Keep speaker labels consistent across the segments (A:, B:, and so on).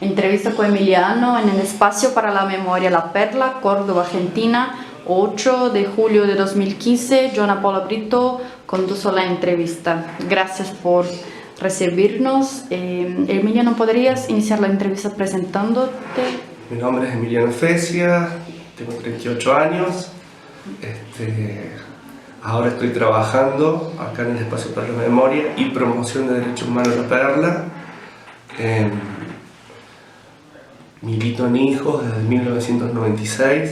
A: Entrevista con Emiliano en el Espacio para la Memoria La Perla, Córdoba, Argentina, 8 de julio de 2015. Joana Paula Brito condujo la entrevista. Gracias por recibirnos. Emiliano, ¿podrías iniciar la entrevista presentándote?
B: Mi nombre es Emiliano Fecia, tengo 38 años. Ahora estoy trabajando acá en el Espacio para la Memoria y Promoción de Derechos Humanos La Perla. Milito en Hijos desde 1996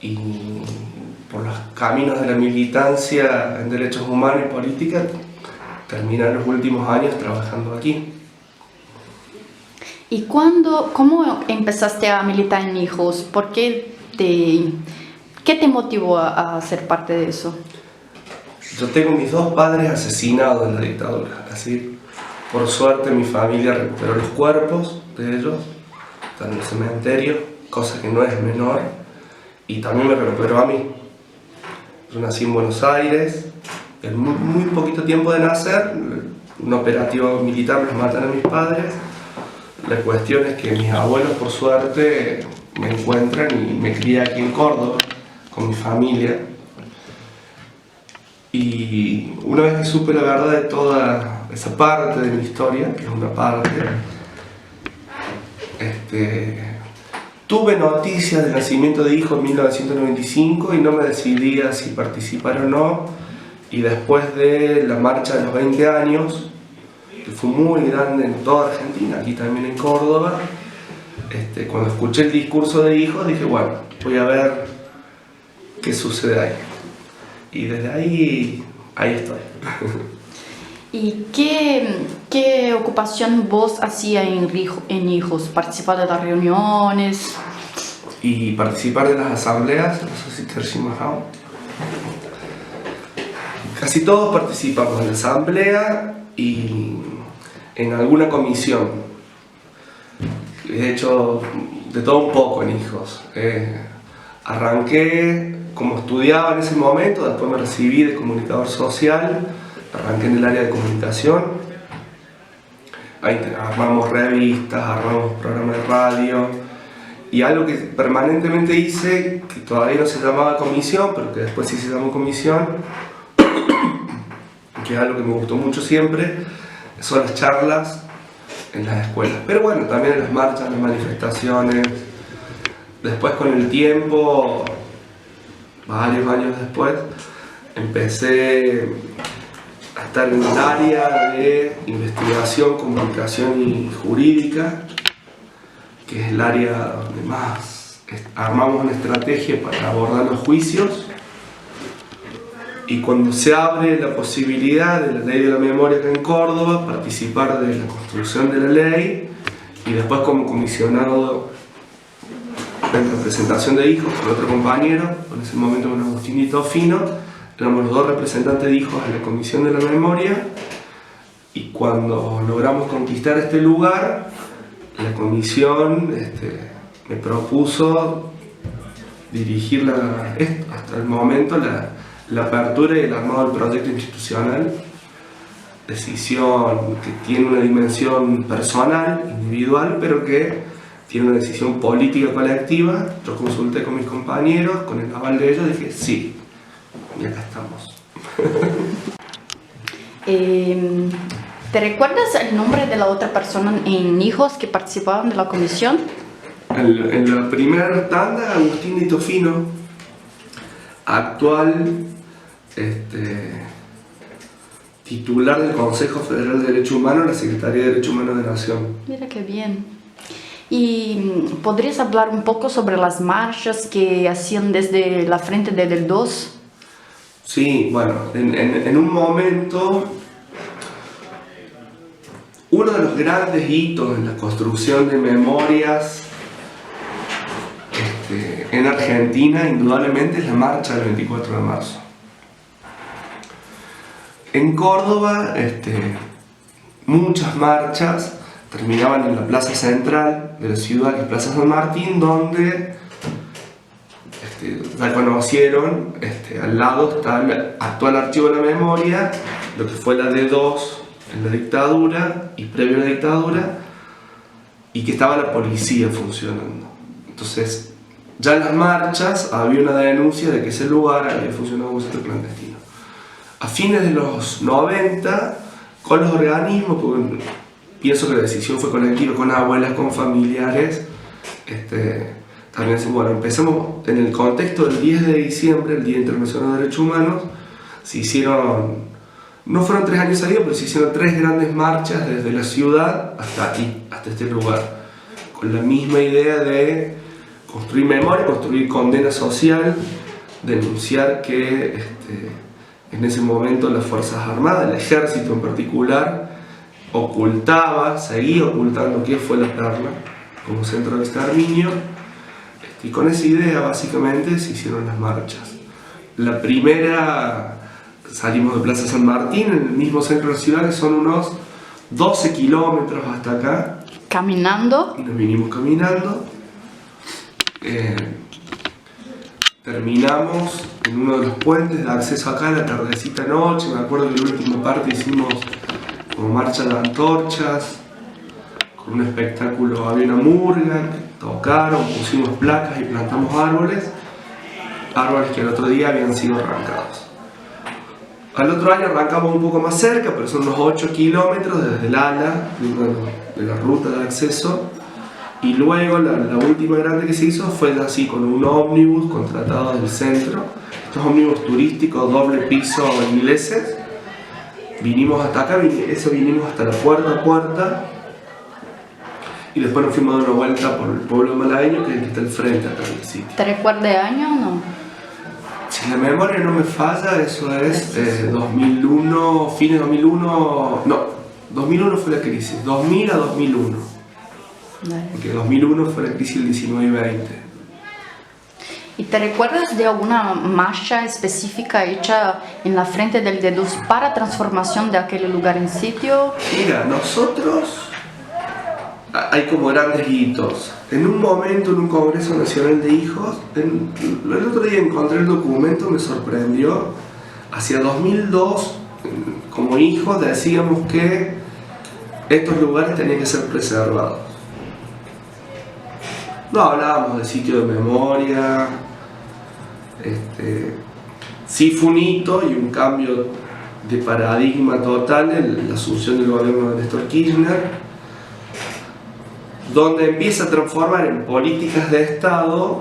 B: y por los caminos de la militancia en derechos humanos y política terminé los últimos años trabajando aquí.
A: ¿Y cómo empezaste a militar en Hijos? ¿Qué te motivó a ser parte de eso?
B: Yo tengo mis dos padres asesinados en la dictadura, así por suerte mi familia recuperó los cuerpos de ellos, están en el cementerio, cosa que no es menor, y también me recuperó a mí. Yo nací en Buenos Aires, en muy poquito tiempo de nacer, un operativo militar los matan a mis padres. La cuestión es que mis abuelos por suerte me encuentran y me crié aquí en Córdoba con mi familia. Y una vez que supe la verdad de toda esa parte de mi historia, que es una parte, tuve noticias del nacimiento de hijo en 1995 y no me decidía si participar o no. Y después de la marcha de los 20 años, que fue muy grande en toda Argentina, aquí también en Córdoba, cuando escuché el discurso de hijos dije, bueno, voy a ver qué sucede ahí. Y desde ahí estoy.
A: ¿Y qué ocupación vos hacías en Hijos? ¿Participar de las reuniones?
B: Y participar de las asambleas, no sé si te decimos algo. Casi todos participamos en la asamblea y en alguna comisión. De hecho, de todo un poco en Hijos. Arranqué como estudiaba en ese momento, después me recibí de comunicador social, arranqué en el área de comunicación. Ahí armamos revistas, armamos programas de radio y algo que permanentemente hice, que todavía no se llamaba comisión, pero que después sí se llamó comisión, que es algo que me gustó mucho siempre, son las charlas en las escuelas. Pero bueno, también en las marchas, las manifestaciones. Después con el tiempo, varios años después, empecé a estar en el área de investigación, comunicación y jurídica, que es el área donde más armamos una estrategia para abordar los juicios. Y cuando se abre la posibilidad de la ley de la memoria acá en Córdoba, participar de la construcción de la ley y después como comisionado en representación de hijos con otro compañero, en ese momento con Agustinito Fino, éramos los dos representantes de hijos en la comisión de la memoria. Y cuando logramos conquistar este lugar, la comisión me propuso dirigir hasta el momento la apertura y el armado del proyecto institucional, decisión que tiene una dimensión personal, individual, pero que tiene una decisión política colectiva. Yo consulté con mis compañeros, con el aval de ellos, dije sí, y acá estamos.
A: ¿Te recuerdas el nombre de la otra persona en Hijos que participaban de la comisión?
B: En la primera tanda, Agustinito Fino, actual titular del Consejo Federal de Derechos Humanos, la Secretaría de Derechos Humanos de la Nación.
A: Mira qué bien. ¿Y podrías hablar un poco sobre las marchas que hacían desde la frente del 2?
B: Sí, bueno, en un momento, uno de los grandes hitos en la construcción de memorias en Argentina, indudablemente, es la marcha del 24 de marzo. En Córdoba, muchas marchas terminaban en la plaza central de la ciudad, que es Plaza San Martín, donde ya conocieron, al lado está el actual Archivo de la Memoria, lo que fue la D2 en la dictadura y previo a la dictadura, y que estaba la policía funcionando. Entonces, ya en las marchas había una denuncia de que ese lugar había funcionado como centro clandestino. A fines de los 90, con los organismos, porque pienso que la decisión fue colectiva, con abuelas, con familiares, también bueno, empezamos en el contexto del 10 de diciembre, el Día Internacional de Derechos Humanos, se hicieron, no fueron 3 años seguidos, pero se hicieron 3 grandes marchas desde la ciudad hasta aquí, hasta este lugar, con la misma idea de construir memoria, construir condena social, denunciar que en ese momento las Fuerzas Armadas, el Ejército en particular, seguía ocultando qué fue La Perla como centro de exterminio, y con esa idea básicamente se hicieron las marchas. La primera, salimos de Plaza San Martín, en el mismo centro de la ciudad, que son unos 12 kilómetros hasta acá.
A: ¿Caminando?
B: Y nos vinimos caminando. Terminamos en uno de los puentes de acceso acá, la tardecita noche. Me acuerdo que en la última parte hicimos como marcha de antorchas, con un espectáculo, había una murga, tocaron, pusimos placas y plantamos árboles que el otro día habían sido arrancados. Al otro año arrancamos un poco más cerca, pero son unos 8 kilómetros desde el ala de la ruta de acceso. Y luego la última grande que se hizo fue así, con un ómnibus contratado del centro. Estos ómnibus turísticos, doble piso ingleses. Vinimos hasta acá, vinimos hasta la puerta a puerta. Y después nos fuimos a dar una vuelta por el pueblo malagueño, que es el que está al frente acá del sitio.
A: ¿Te recuerdas de año o no?
B: Si la memoria no me falla, eso es 2001, fines de 2001, no, 2001 fue la crisis, 2000 a 2001.
A: Vale.
B: Porque 2001 fue la crisis del 19 y 20.
A: ¿Y te recuerdas de alguna marcha específica hecha en la frente del D2 para transformación de aquel lugar en sitio?
B: Mira, nosotros hay como grandes hitos. En un momento, en un Congreso Nacional de Hijos, el otro día encontré el documento, me sorprendió. Hacia 2002, como hijos, decíamos que estos lugares tenían que ser preservados. No hablábamos de sitio de memoria. Sí fue un hito y un cambio de paradigma total en la asunción del gobierno de Néstor Kirchner, donde empieza a transformar en políticas de Estado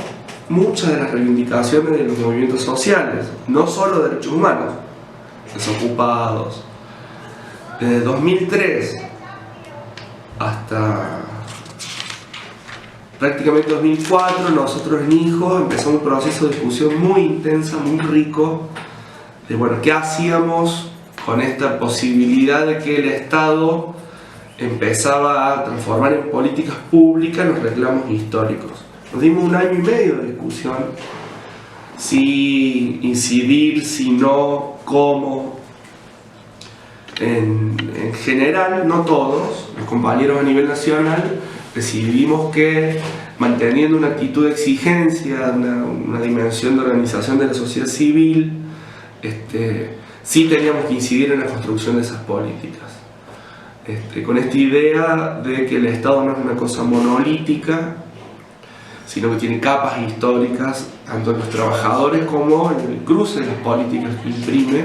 B: muchas de las reivindicaciones de los movimientos sociales, no solo derechos humanos, desocupados. Desde 2003 hasta prácticamente 2004, nosotros en Hijos empezamos un proceso de discusión muy intensa, muy rico, de bueno, ¿qué hacíamos con esta posibilidad de que el Estado empezaba a transformar en políticas públicas los reclamos históricos? Nos dimos 1 año y medio de discusión, si incidir, si no, cómo. En general, no todos, los compañeros a nivel nacional, decidimos que manteniendo una actitud de exigencia, una dimensión de organización de la sociedad civil, sí teníamos que incidir en la construcción de esas políticas. Con esta idea de que el Estado no es una cosa monolítica, sino que tiene capas históricas, tanto en los trabajadores como en el cruce de las políticas que imprime.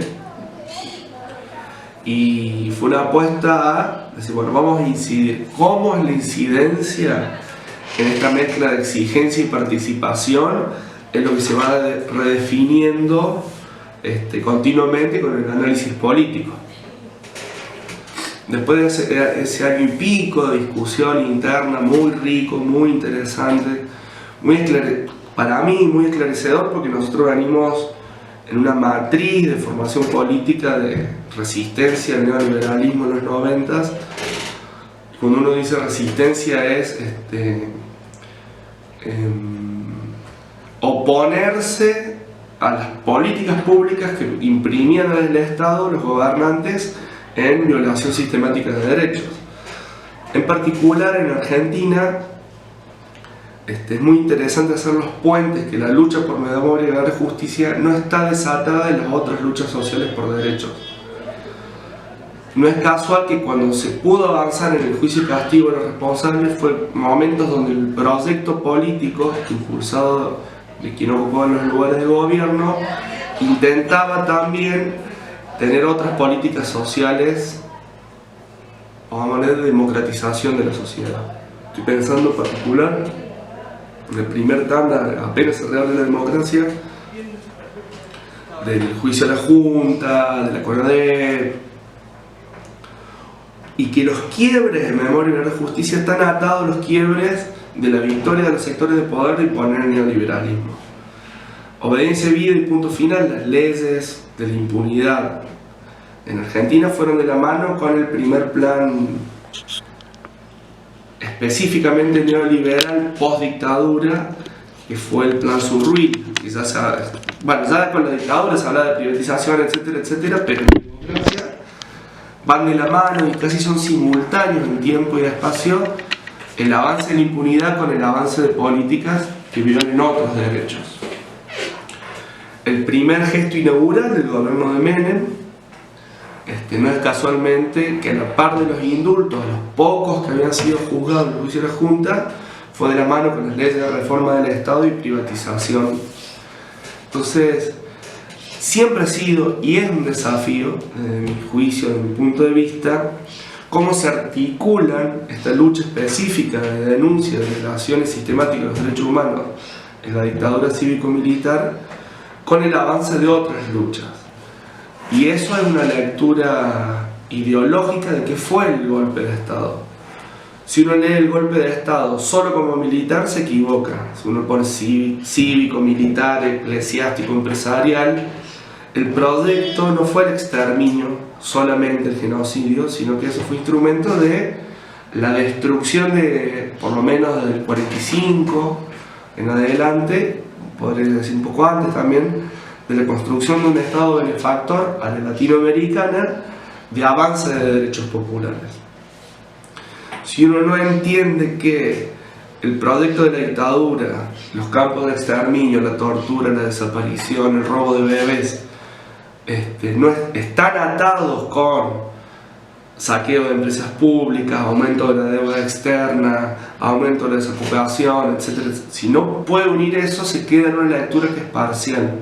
B: Y fue una apuesta a decir, bueno, vamos a incidir. ¿Cómo es la incidencia en esta mezcla de exigencia y participación? Es lo que se va redefiniendo continuamente con el análisis político. Después de ese año y pico de discusión interna muy rico, muy interesante, para mí muy esclarecedor, porque nosotros venimos en una matriz de formación política de resistencia al neoliberalismo en los 90s. Cuando uno dice resistencia es oponerse a las políticas públicas que imprimían desde el Estado los gobernantes en violación sistemática de derechos. En particular en Argentina es muy interesante hacer los puentes, que la lucha por memoria y verdad y justicia no está desatada de las otras luchas sociales por derechos. no es casual que cuando se pudo avanzar en el juicio y castigo de los responsables fue momentos donde el proyecto político impulsado de quien ocupaba los lugares de gobierno intentaba también tener otras políticas sociales o a manera de democratización de la sociedad. Estoy pensando en particular en el primer tanda, apenas se reabre la democracia, del juicio a la Junta, de la CONADEP, y que los quiebres de memoria y de justicia están atados a los quiebres de la victoria de los sectores de poder de imponer el neoliberalismo. Obediencia, vida y punto final, las leyes de la impunidad en Argentina fueron de la mano con el primer plan específicamente neoliberal post-dictadura, que fue el plan Surruil, que ya con la dictadura se habla de privatización, etcétera, etcétera, pero en la democracia van de la mano y casi son simultáneos en tiempo y espacio el avance de la impunidad con el avance de políticas que violen otros derechos. El primer gesto inaugural del gobierno de Menem no es casualmente que a la par de los indultos, los pocos que habían sido juzgados en el juicio de la Junta, fue de la mano con las leyes de reforma del Estado y privatización. Entonces, siempre ha sido y es un desafío, desde mi juicio, desde mi punto de vista, cómo se articulan esta lucha específica de denuncia de violaciones sistemáticas de los derechos humanos en la dictadura cívico-militar con el avance de otras luchas. Y eso es una lectura ideológica de qué fue el golpe de Estado. Si uno lee el golpe de Estado solo como militar, se equivoca. Si uno pone cívico, militar, eclesiástico, empresarial, el proyecto no fue el exterminio, solamente el genocidio, sino que eso fue instrumento de la destrucción de, por lo menos desde el 45 en adelante, podría decir un poco antes también, de la construcción de un Estado benefactor a la latinoamericana de avance de derechos populares. Si uno no entiende que el proyecto de la dictadura, los campos de exterminio, la tortura, la desaparición, el robo de bebés, no están atados con saqueo de empresas públicas, aumento de la deuda externa, aumento de la desocupación, etc. Si no puede unir eso, se queda en una lectura que es parcial.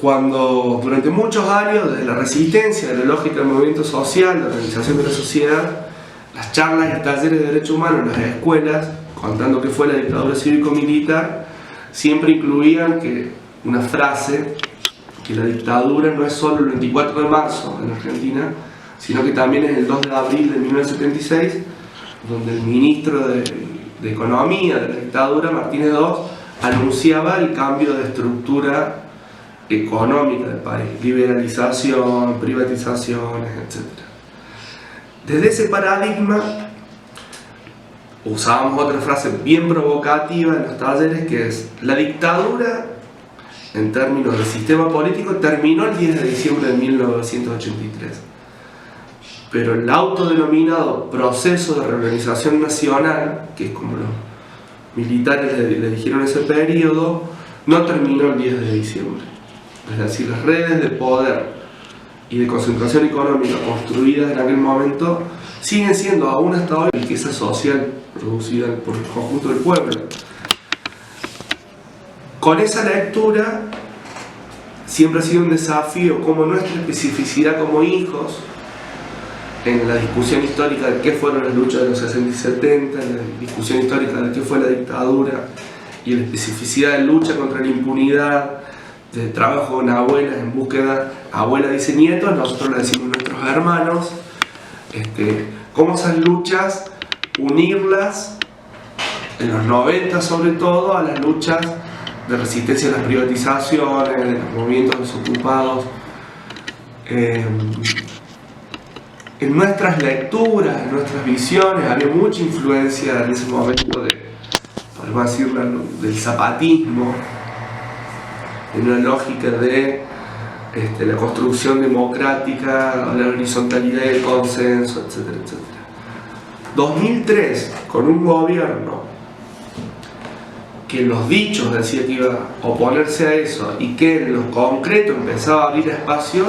B: Cuando durante muchos años, desde la resistencia, de la lógica del movimiento social, la organización de la sociedad, las charlas y talleres de derechos humanos en las escuelas, contando qué fue la dictadura cívico-militar, siempre incluían una frase, que la dictadura no es solo el 24 de marzo en Argentina, sino que también es el 2 de abril de 1976, donde el ministro de Economía de la dictadura, Martínez II, anunciaba el cambio de estructura económica del país, liberalización, privatizaciones, etc. Desde ese paradigma usábamos otra frase bien provocativa en los talleres, que es: la dictadura, en términos del sistema político, terminó el 10 de diciembre de 1983, pero el autodenominado proceso de reorganización nacional, que es como los militares le dijeron ese periodo, no terminó el 10 de diciembre. Es decir, las redes de poder y de concentración económica construidas en aquel momento siguen siendo aún hasta hoy riqueza social producida por el conjunto del pueblo. Con esa lectura siempre ha sido un desafío cómo nuestra especificidad como hijos, en la discusión histórica de qué fueron las luchas de los 60 y 70, en la discusión histórica de qué fue la dictadura y la especificidad de lucha contra la impunidad, de trabajo con abuelas en búsqueda, abuela dice nietos, nosotros le decimos nuestros hermanos, cómo esas luchas unirlas en los 90 sobre todo a las luchas de resistencia a las privatizaciones, de los movimientos desocupados. En nuestras lecturas, en nuestras visiones, había mucha influencia en ese momento podemos decirlo, del zapatismo, en una lógica de la construcción democrática, la horizontalidad del consenso, etcétera, etcétera. 2003, con un gobierno que en los dichos decía que iba a oponerse a eso y que en lo concreto empezaba a abrir espacios,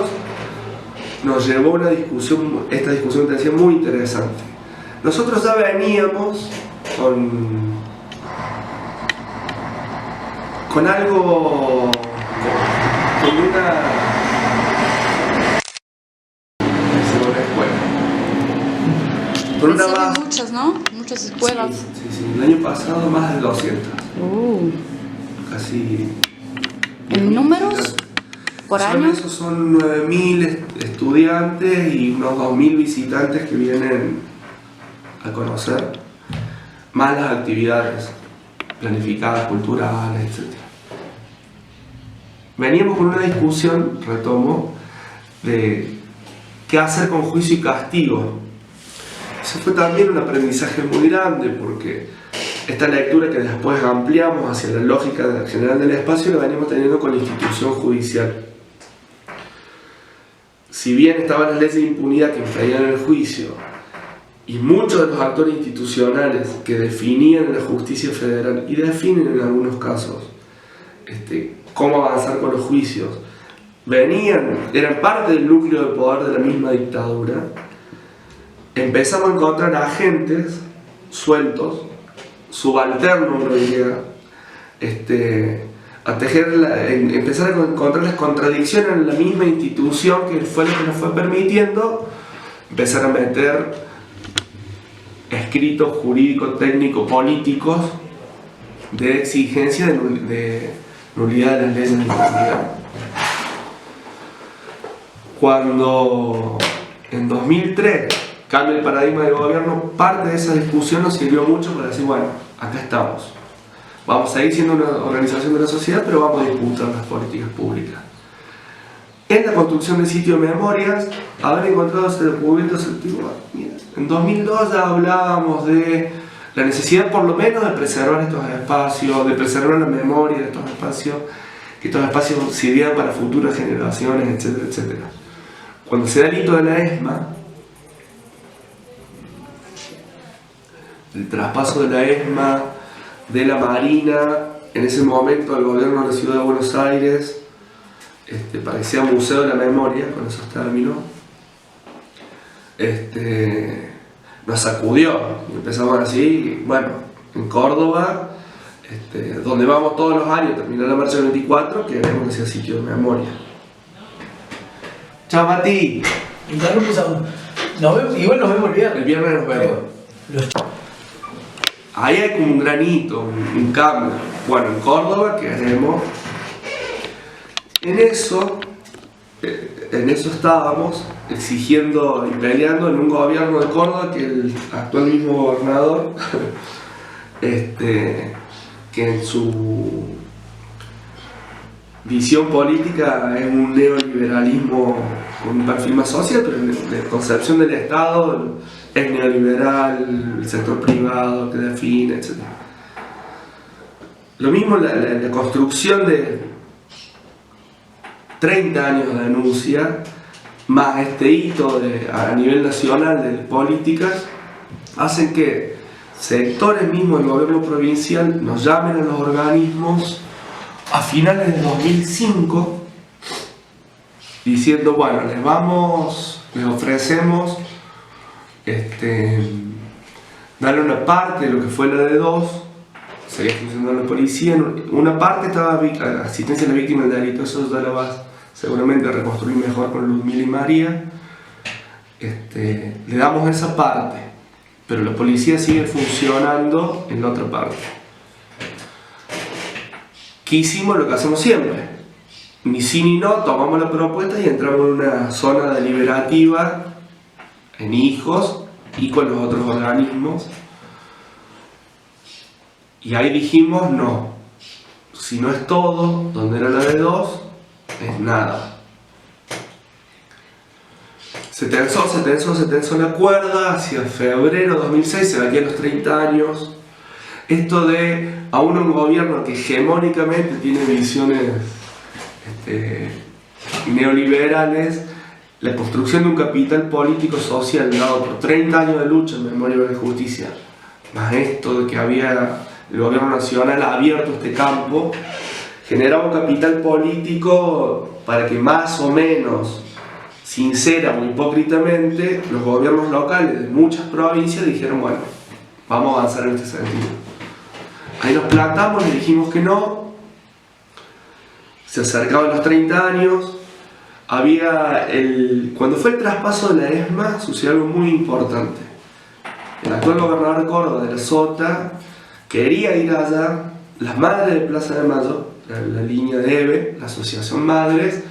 B: nos llevó a una discusión, esta discusión te decía, muy interesante. Nosotros ya veníamos con algo, con una escuela. Con una base.
A: Muchas, ¿no? Muchas escuelas.
B: Sí. El año pasado más de 200. Casi.
A: ¿En números? ¿Por año?
B: Esos son 9.000 estudiantes y unos 2.000 visitantes que vienen a conocer, más las actividades planificadas, culturales, etc. Veníamos con una discusión, retomo, de qué hacer con juicio y castigo. Eso fue también un aprendizaje muy grande, porque esta lectura que después ampliamos hacia la lógica general del espacio la venimos teniendo con la institución judicial. Si bien estaban las leyes de impunidad que impedían el juicio y muchos de los actores institucionales que definían la justicia federal y definen en algunos casos cómo avanzar con los juicios, eran parte del núcleo de poder de la misma dictadura, empezamos a encontrar agentes sueltos, subalternos, uno diría, a empezar a encontrar las contradicciones en la misma institución, que fue lo que nos fue permitiendo empezar a meter escritos jurídicos, técnicos, políticos de exigencia de nulidad de las leyes de impunidad. Cuando en 2003 cambia el paradigma del gobierno, parte de esa discusión nos sirvió mucho para decir, bueno, acá estamos. Vamos a seguir siendo una organización de la sociedad, pero vamos a disputar las políticas públicas. En la construcción del sitio de memorias, haber encontrado ese documento, en 2002 ya hablábamos de la necesidad por lo menos de preservar estos espacios, de preservar la memoria de estos espacios, que estos espacios sirvieran para futuras generaciones, etcétera, etcétera. Cuando se da el hito de la ESMA, el traspaso de la ESMA, de la Marina, en ese momento al gobierno de la ciudad de Buenos Aires, parecía Museo de la Memoria, con esos términos, nos sacudió. Y empezamos así, bueno, en Córdoba, donde vamos todos los años, terminar la marcha del 24, queremos que sea sitio de memoria. Chao, Mati.
C: Igual nos vemos el viernes.
B: El viernes nos vemos. Ahí hay como un granito, un cambio. Bueno, en Córdoba queremos. En eso estábamos exigiendo y peleando en un gobierno de Córdoba que el actual mismo gobernador, que en su visión política es un neoliberalismo con un perfil más social, pero en la concepción del Estado es neoliberal, el sector privado que define, etc. Lo mismo la construcción de 30 años de denuncia, más este hito a nivel nacional de políticas, hacen que sectores mismos del gobierno provincial nos llamen a los organismos a finales de 2005 diciendo, bueno, les ofrecemos darle una parte de lo que fue la D2, sería funcionando la policía, una parte estaba asistencia a la víctima del delito, eso ya lo vas seguramente a reconstruir mejor con Luzmila y María. Le damos esa parte, pero la policía sigue funcionando en la otra parte. ¿Qué hicimos? Lo que hacemos siempre, ni sí ni no, tomamos la propuesta y entramos en una zona deliberativa en hijos y con los otros organismos, y ahí dijimos no, si no es todo, donde era la D2, es nada. Se tensó la cuerda, hacia febrero de 2006 se venían los 30 años, esto de aún un gobierno que hegemónicamente tiene visiones neoliberales, la construcción de un capital político social dado por 30 años de lucha en memoria de la justicia, más esto de que el gobierno nacional ha abierto este campo, generaba un capital político para que más o menos sincera o hipócritamente, los gobiernos locales de muchas provincias dijeron, bueno, vamos a avanzar en este sentido. Ahí nos plantamos, le dijimos que no, se acercaban los 30 años, cuando fue el traspaso de la ESMA sucedió algo muy importante. El actual gobernador de Córdoba, de la Sota, quería ir allá, las madres de Plaza de Mayo, la línea de EVE, la Asociación Madres,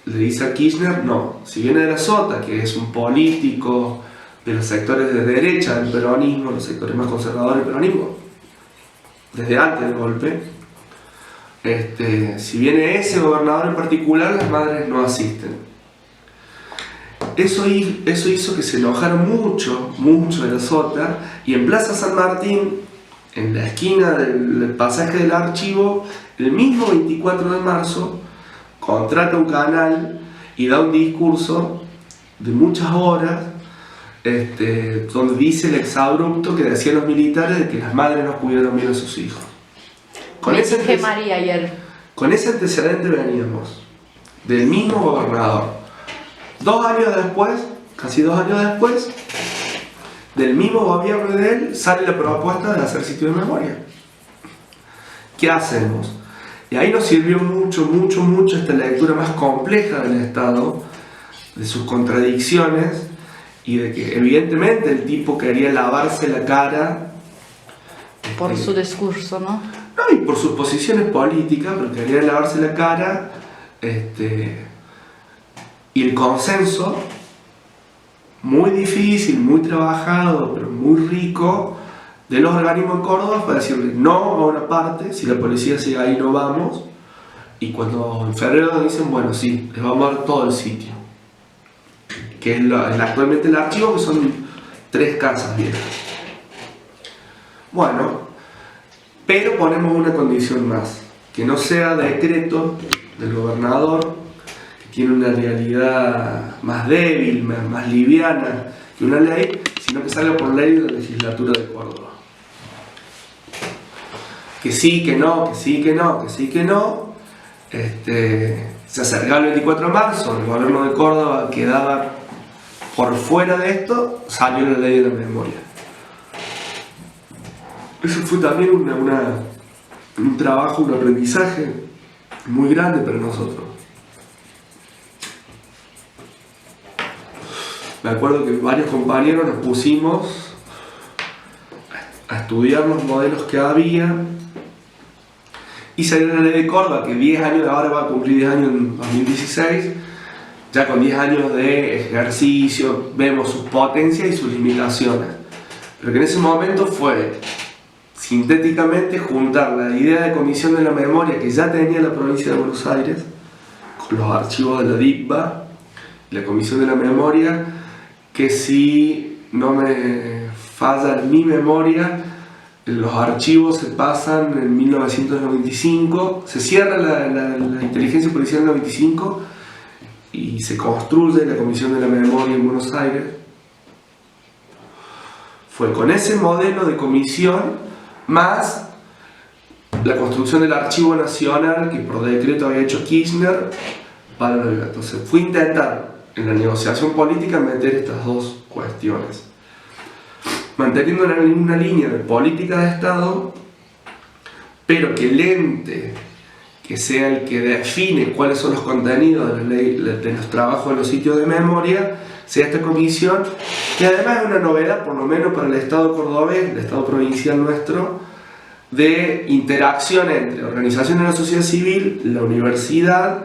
B: le dice a Kirchner, no, si viene de la Sota, que es un político de los sectores de derecha del peronismo, los sectores más conservadores del peronismo, desde antes del golpe, si viene ese gobernador en particular, las madres no asisten. Eso hizo que se enojaron mucho de la Sota, y en Plaza San Martín, en la esquina del pasaje del Archivo, el mismo 24 de marzo, contrata un canal y da un discurso de muchas horas, donde dice el exabrupto que decían los militares de que las madres no cuidaron bien a sus hijos. Con ese antecedente veníamos del mismo gobernador. 2 años después, casi 2 años después, del mismo gobierno de él sale la propuesta de hacer sitio de memoria. ¿Qué hacemos? Y ahí nos sirvió mucho esta lectura más compleja del Estado, de sus contradicciones y de que evidentemente el tipo quería lavarse la cara
A: por su discurso, ¿no?
B: No, y por sus posiciones políticas, pero quería lavarse la cara, y el consenso, muy difícil, muy trabajado, pero muy rico, de los organismos de Córdoba para decirle no a una parte, si la policía sigue ahí no vamos, y cuando en febrero dicen, bueno, sí, les vamos a dar todo el sitio, que es actualmente el Archivo, que son 3 casas viejas. Bueno, pero ponemos una condición más, que no sea decreto del gobernador, que tiene una realidad más débil, más liviana que una ley, sino que salga por ley de la legislatura de Córdoba. Que sí, que no, que sí, que no, que sí, que no. Se acercaba el 24 de marzo, el gobierno de Córdoba quedaba por fuera de esto, salió la ley de la memoria. Eso fue también un trabajo, un aprendizaje muy grande para nosotros. Me acuerdo que varios compañeros nos pusimos a estudiar los modelos que había y salió la ley de Córdoba, que 10 años, ahora va a cumplir 10 años en 2016, ya con 10 años de ejercicio, vemos sus potencias y sus limitaciones. Pero que en ese momento fue, sintéticamente, juntar la idea de comisión de la memoria que ya tenía la provincia de Buenos Aires, con los archivos de la DICBA, la comisión de la memoria, que si no me falla mi memoria, los archivos se pasan en 1995, se cierra la inteligencia policial en 95 y se construye la Comisión de la Memoria en Buenos Aires. Fue con ese modelo de comisión más la construcción del Archivo Nacional que por decreto había hecho Kirchner para la vida. Entonces fue intentar en la negociación política meter estas dos cuestiones, manteniendo una línea de política de Estado, pero que el ente que sea el que define cuáles son los contenidos de la ley, de los trabajos de los sitios de memoria, sea esta comisión, que además es una novedad, por lo menos para el Estado cordobés, el Estado provincial nuestro, de interacción entre organizaciones de la sociedad civil, la universidad,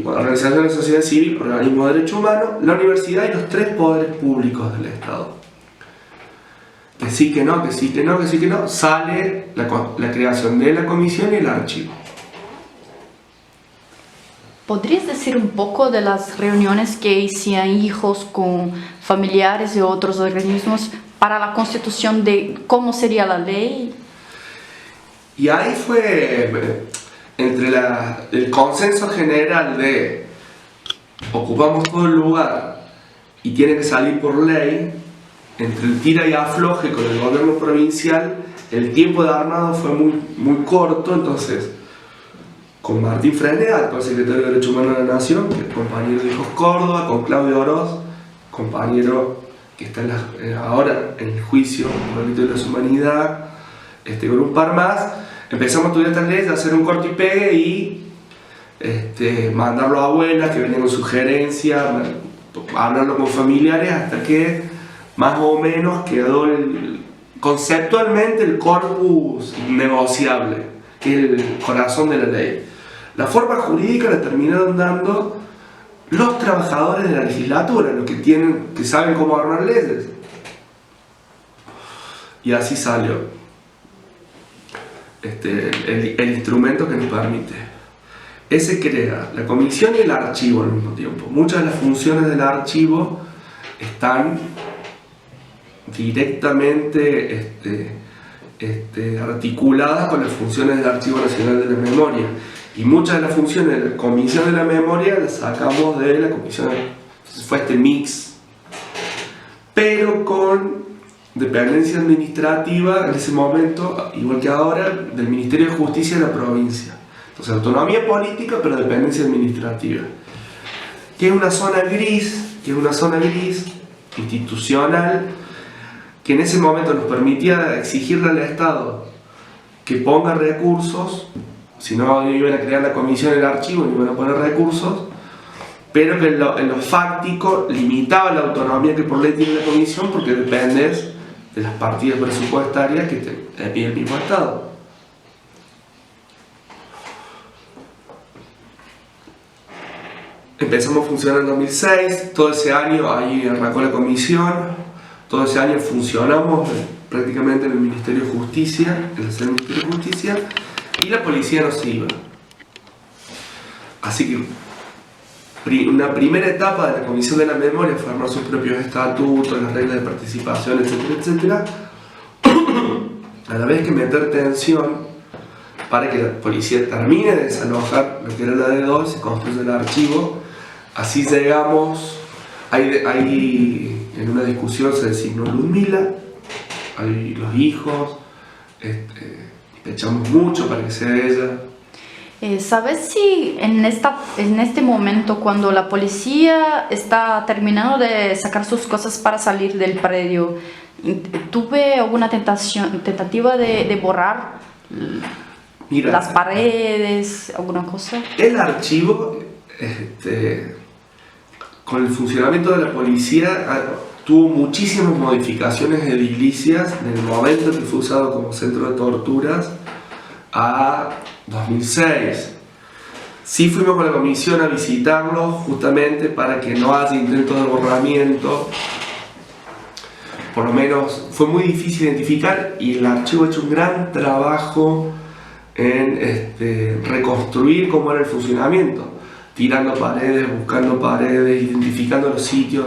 B: organizaciones de la sociedad civil, organismos de derechos humanos, la universidad y los 3 poderes públicos del Estado. Que sí, que no, que sí, que no, que sí, que no, sale la creación de la comisión y el archivo.
A: ¿Podrías decir un poco de las reuniones que hacían hijos con familiares de otros organismos para la constitución de cómo sería la ley?
B: Y ahí fue entre el consenso general de ocupamos todo el lugar y tiene que salir por ley, entre el tira y afloje con el gobierno provincial, el tiempo de armado fue muy corto, entonces con Martín Freneda, actual secretario de Derechos Humanos de la Nación, que es compañero de Hijos Córdoba, con Claudio Oroz, compañero que está ahora en el juicio por el delito de lesa humanidad, con un par más. Empezamos a estudiar estas leyes, a hacer un corte y pegue y mandarlo a abuelas que venían con sugerencias, hablarlo con familiares, hasta que más o menos quedó conceptualmente el corpus negociable, que es el corazón de la ley. La forma jurídica la terminaron dando los trabajadores de la legislatura, los que saben cómo armar leyes. Y así salió el instrumento que nos permite. Ese crea la comisión y el archivo al mismo tiempo. Muchas de las funciones del archivo están directamente articuladas con las funciones del Archivo Nacional de la Memoria. Y muchas de las funciones de la Comisión de la Memoria las sacamos de la comisión. Entonces fue este mix, pero con dependencia administrativa en ese momento, igual que ahora, del Ministerio de Justicia de la provincia. Entonces autonomía política, pero dependencia administrativa. Que es una zona gris, institucional, que en ese momento nos permitía exigirle al Estado que ponga recursos, si no iban a crear la comisión del archivo, no iban a poner recursos, pero que en lo fáctico limitaba la autonomía que por ley tiene la comisión, porque dependes de las partidas presupuestarias que te pide el mismo Estado. Empezamos a funcionar en 2006, todo ese año ahí arrancó la comisión, todo ese año funcionamos prácticamente en el Ministerio de Justicia, en la sede del Ministerio de Justicia, y la policía no se iba. Así que una primera etapa de la Comisión de la Memoria fue armar sus propios estatutos, las reglas de participación, etcétera, etcétera, a la vez que meter tensión para que la policía termine de desalojar lo que era la D2 y se construya el archivo. Así llegamos, ahí en una discusión se designó Ludmila, hay los hijos, echamos mucho para que sea ella.
A: ¿Sabes si en este momento, cuando la policía está terminando de sacar sus cosas para salir del predio, tuve alguna tentativa de borrar las paredes, alguna cosa?
B: El archivo, con el funcionamiento de la policía, tuvo muchísimas modificaciones edilicias en el momento que fue usado como centro de torturas a 2006. Sí fuimos con la comisión a visitarlo justamente para que no haya intentos de borramiento. Por lo menos fue muy difícil identificar, y el archivo ha hecho un gran trabajo en reconstruir cómo era el funcionamiento, tirando paredes, buscando paredes, identificando los sitios.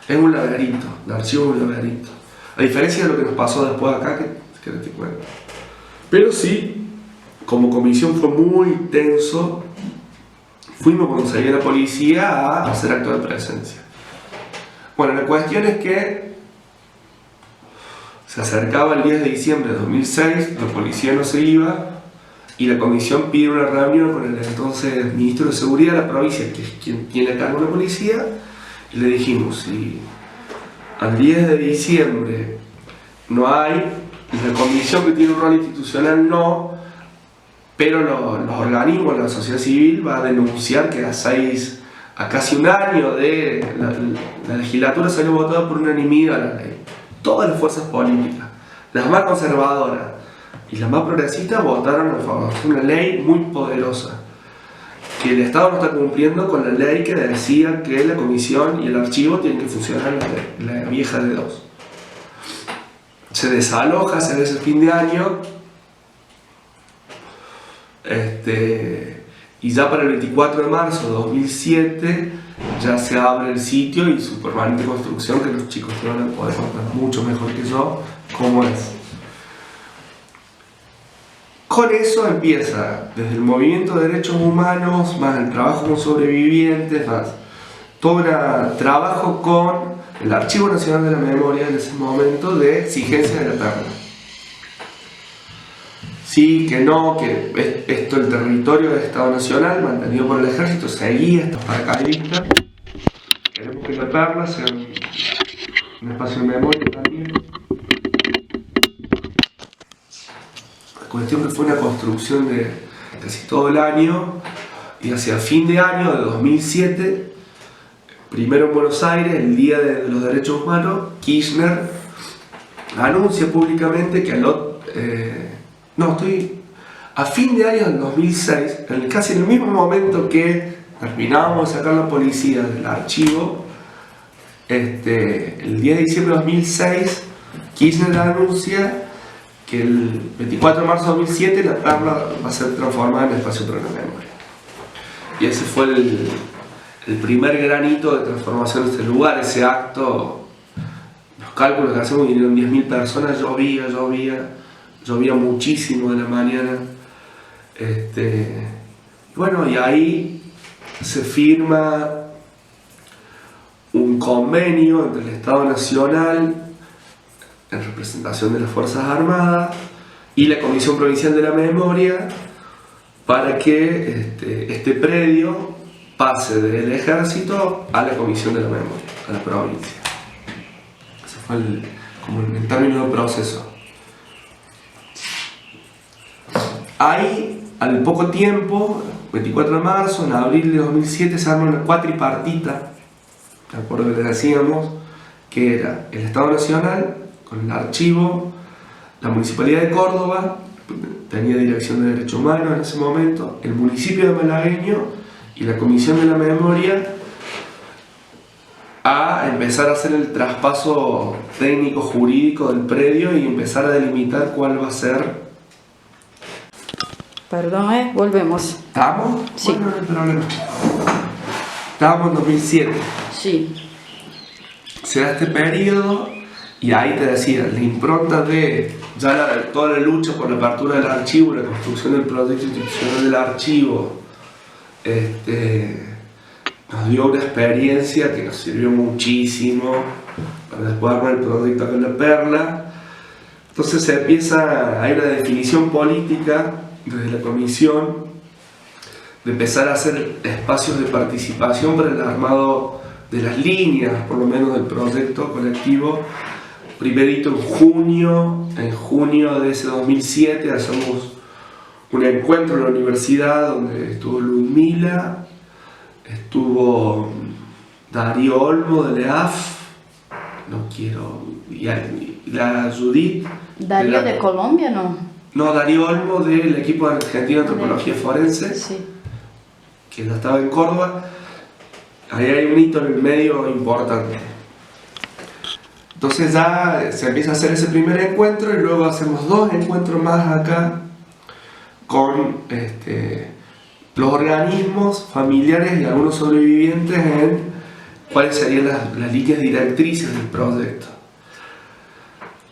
B: Es un laberinto, el archivo es un laberinto, a diferencia de lo que nos pasó después acá, que no te cuento. Pero sí, como comisión fue muy tenso. Fuimos cuando salía la policía a hacer acto de presencia. Bueno, la cuestión es que se acercaba el 10 de diciembre de 2006, la policía no se iba, y la comisión pide una reunión con el entonces ministro de Seguridad de la provincia, que es quien tiene a cargo la policía, y le dijimos: si al 10 de diciembre no hay, la comisión que tiene un rol institucional no, pero los organismos, la sociedad civil va a denunciar que a casi un año de la legislatura salió votada por unanimidad la ley. Todas las fuerzas políticas, las más conservadoras y las más progresistas, votaron a favor. Es una ley muy poderosa, que el Estado no está cumpliendo con la ley que decía que la comisión y el archivo tienen que funcionar en la vieja D2. Se desaloja, se ve ese fin de año, y ya para el 24 de marzo de 2007 ya se abre el sitio y su permanente construcción, que los chicos te van a poder contar mucho mejor que yo cómo es. Con eso empieza desde el movimiento de derechos humanos, más el trabajo con sobrevivientes, más todo el trabajo con el Archivo Nacional de la Memoria en ese momento de exigencia de la terna. sí, que no, que esto, el territorio del Estado Nacional, mantenido por el ejército, seguía estos paracaidistas. Queremos que La Perla sea un espacio de memoria también. La cuestión que fue una construcción de casi todo el año, y hacia fin de año de 2007, primero en Buenos Aires, el Día de los Derechos Humanos, Kirchner anuncia públicamente que a fin de año del 2006, casi en el mismo momento que terminábamos de sacar la policía del archivo, el 10 de diciembre de 2006, Kirchner anuncia que el 24 de marzo de 2007 La Perla va a ser transformada en espacio para la memoria. Y ese fue el primer gran hito de transformación de este lugar, ese acto. Los cálculos que hacemos, vinieron 10.000 personas, llovía muchísimo de la mañana. Bueno, y ahí se firma un convenio entre el Estado Nacional, en representación de las Fuerzas Armadas, y la Comisión Provincial de la Memoria, para que este predio pase del ejército a la Comisión de la Memoria, a la provincia. Ese fue en términos de proceso. Ahí, al poco tiempo, 24 de marzo, en abril de 2007, se arma una cuatripartita, de acuerdo a lo que decíamos, que era el Estado Nacional, con el archivo, la Municipalidad de Córdoba, tenía Dirección de Derechos Humanos en ese momento, el municipio de Malagueño y la Comisión de la Memoria, a empezar a hacer el traspaso técnico jurídico del predio y empezar a delimitar cuál va a ser.
A: Perdón, volvemos.
B: ¿Estamos?
A: Sí.
B: Bueno, no hay problema. Estábamos en 2007.
A: Sí.
B: Se da este periodo y ahí te decía, la impronta de toda la lucha por la apertura del archivo, la construcción del proyecto institucional del archivo, nos dio una experiencia que nos sirvió muchísimo para después armar el proyecto acá en La Perla. Entonces hay una definición política desde la comisión de empezar a hacer espacios de participación para el armado de las líneas, por lo menos del proyecto colectivo. Primerito en junio de ese 2007 hacemos un encuentro en la universidad donde estuvo Ludmila, estuvo Darío Olmo de LEAF, y la Judith.
A: ¿Darío de Colombia, no?
B: No, Darío Olmo del equipo de Argentina de Antropología Forense,
A: Sí.
B: que ya estaba en Córdoba. Ahí hay un hito en el medio importante. Entonces ya se empieza a hacer ese primer encuentro y luego hacemos 2 encuentros más acá con los organismos familiares y algunos sobrevivientes en cuáles serían las líneas directrices del proyecto.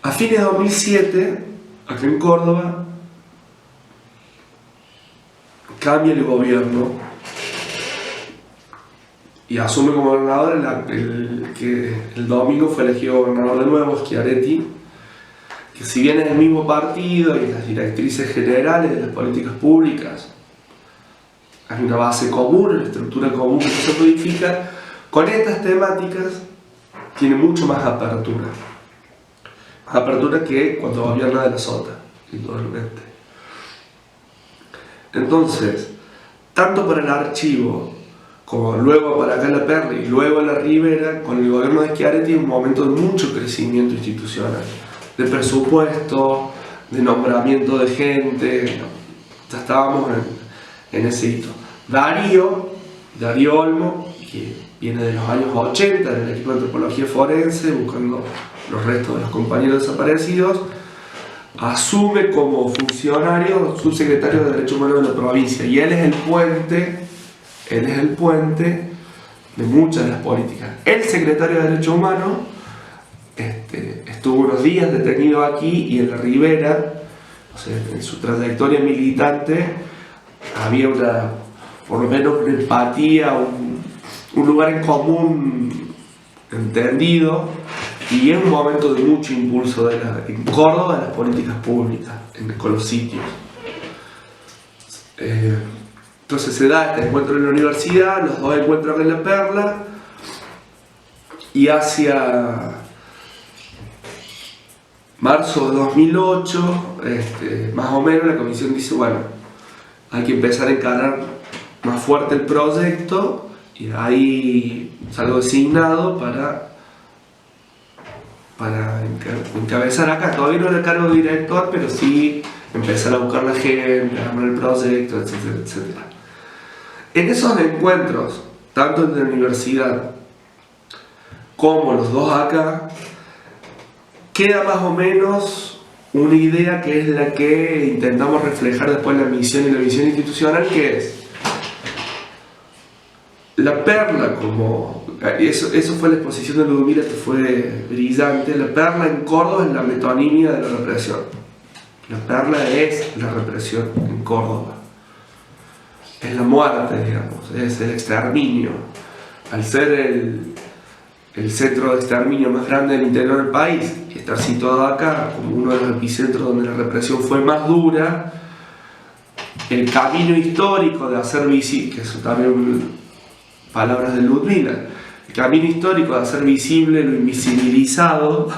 B: A fines de 2007, acá en Córdoba, cambia el gobierno y asume como gobernador que el domingo fue elegido gobernador de nuevo, Schiaretti, que si bien es el mismo partido y las directrices generales de las políticas públicas, hay una base común, una estructura común que se codifica, con estas temáticas tiene mucho más apertura. Más apertura que cuando gobierna de la Sota, indudablemente. Entonces, tanto para el archivo como luego para acá en La Perla y luego en la Ribera, con el gobierno de Schiaretti, un momento de mucho crecimiento institucional, de presupuesto, de nombramiento de gente. Ya estábamos en ese hito. Darío Olmo, que viene de los años 80 en el equipo de Antropología Forense, buscando los restos de los compañeros desaparecidos, asume como funcionario subsecretario de Derechos Humanos de la provincia, y él es el puente de muchas de las políticas. El secretario de Derechos Humanos estuvo unos días detenido aquí, y en la Ribera, o sea, en su trayectoria militante, había por lo menos una empatía, un lugar en común entendido, y es un momento de mucho impulso en Córdoba de las políticas públicas, con los sitios. Entonces se da este encuentro en la universidad, los dos encuentran en La Perla, y hacia marzo de 2008, más o menos, la comisión dice, bueno, hay que empezar a encarar más fuerte el proyecto, y de ahí salgo designado para encabezar acá. Todavía no era cargo de director, pero sí empezar a buscar la gente, armar el proyecto, etcétera, etcétera. En esos encuentros, tanto en la universidad como los dos acá, queda más o menos una idea que es la que intentamos reflejar después en la misión y la visión institucional, que es La Perla, como eso fue la exposición de Ludmila, que fue brillante. La Perla en Córdoba es la metonimia de la represión. La Perla es la represión en Córdoba. Es la muerte, digamos, es el exterminio. Al ser el centro de exterminio más grande del interior del país y estar situado acá como uno de los epicentros donde la represión fue más dura, el camino histórico de hacer visible, que eso también palabras de Ludmila, el camino histórico de hacer visible lo invisibilizado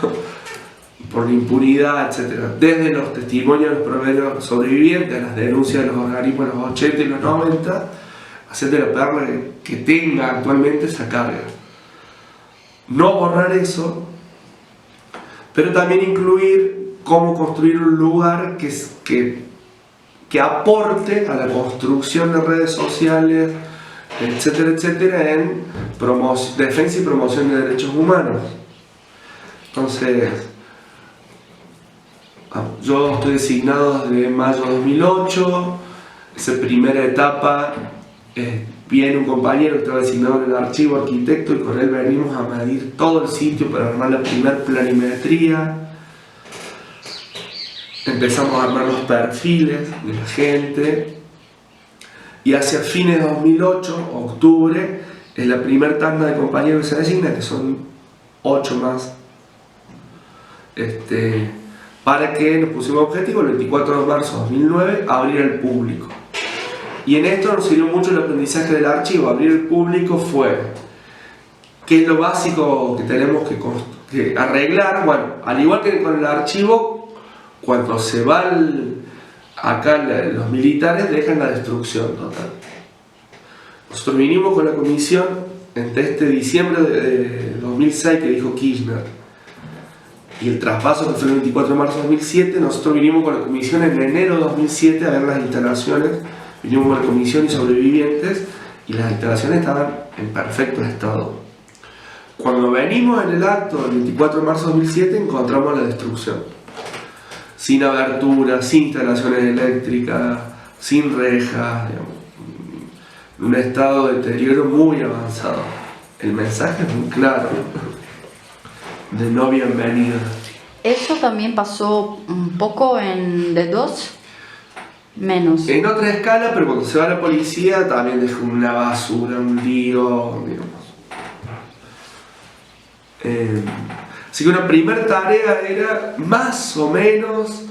B: por la impunidad, etc. Desde los testimonios de los propios sobrevivientes, las denuncias de los organismos de los 80 y los 90, hacer de La Perla que tenga actualmente esa carga. No borrar eso, pero también incluir cómo construir un lugar que aporte a la construcción de redes sociales, etcétera, etcétera, en defensa y promoción de derechos humanos. Entonces, yo estoy designado desde mayo de 2008, esa primera etapa. Viene un compañero que estaba designado en el archivo, arquitecto, y con él venimos a medir todo el sitio para armar la primera planimetría. Empezamos a armar los perfiles de la gente, y hacia fines de 2008, octubre, es la primera tanda de compañeros que se designa, que son 8 más, para que nos pusimos objetivo el 24 de marzo de 2009 abrir al público. Y en esto nos sirvió mucho el aprendizaje del archivo. Abrir el público fue, ¿qué es lo básico que tenemos que arreglar? Bueno, al igual que con el archivo, cuando se va acá los militares dejan la destrucción total. Nosotros vinimos con la comisión entre diciembre de 2006 que dijo Kirchner y el traspaso que fue el 24 de marzo de 2007, nosotros vinimos con la comisión en enero de 2007 a ver las instalaciones. Vinimos con la comisión y sobrevivientes, y las instalaciones estaban en perfecto estado. Cuando venimos en el acto del 24 de marzo de 2007 encontramos la destrucción. Sin aberturas, sin instalaciones eléctricas, sin rejas, digamos, un estado de deterioro muy avanzado. El mensaje es muy claro, de no bienvenida.
A: ¿Eso también pasó un poco en D2? Menos.
B: En otra escala, pero cuando se va la policía también deja una basura, un lío, digamos. Así que una primera tarea era más o menos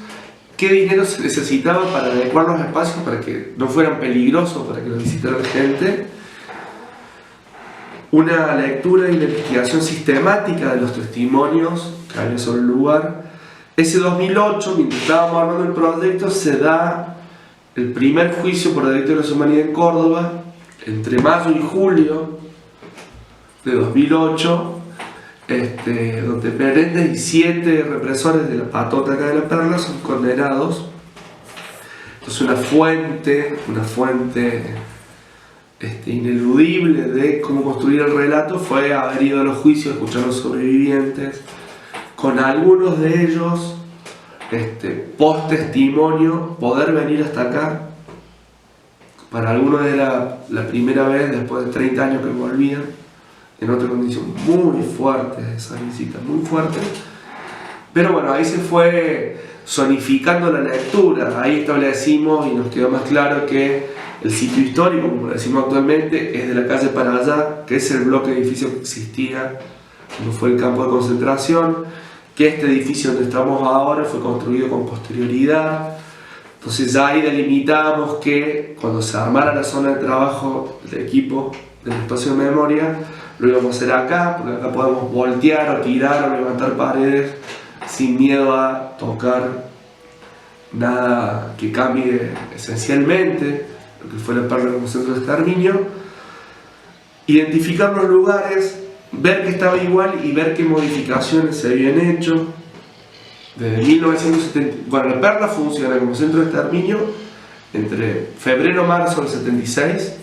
B: qué dinero se necesitaba para adecuar los espacios para que no fueran peligrosos para que los visitara la gente. Una lectura y una investigación sistemática de los testimonios que había sobre el lugar. Ese 2008, mientras estábamos armando el proyecto, se da el primer juicio por delito de lesa humanidad en Córdoba, entre mayo y julio de 2008, donde Menéndez y 7 represores de la patota acá de La Perla son condenados. Entonces una fuente ineludible de cómo construir el relato fue haber ido a los juicios, escuchar a los sobrevivientes, con algunos de ellos post testimonio, poder venir hasta acá. Para algunos era la primera vez después de 30 años que volvían, en otra condición muy fuerte, esa visita muy fuerte. Pero bueno, ahí se fue zonificando la lectura, ahí establecimos y nos quedó más claro que el sitio histórico, como lo decimos actualmente, es de la calle para allá, que es el bloque de edificios que existía cuando fue el campo de concentración, que este edificio donde estamos ahora fue construido con posterioridad, Entonces ya ahí delimitamos que cuando se armara la zona de trabajo del equipo del espacio de memoria, lo íbamos a hacer acá, porque acá podemos voltear o tirar o levantar paredes sin miedo a tocar nada que cambie esencialmente lo que fue la perla como centro de exterminio. Identificar los lugares, ver que estaba igual y ver qué modificaciones se habían hecho. Desde 1970, bueno, la perla funciona como centro de exterminio entre febrero y marzo del 76.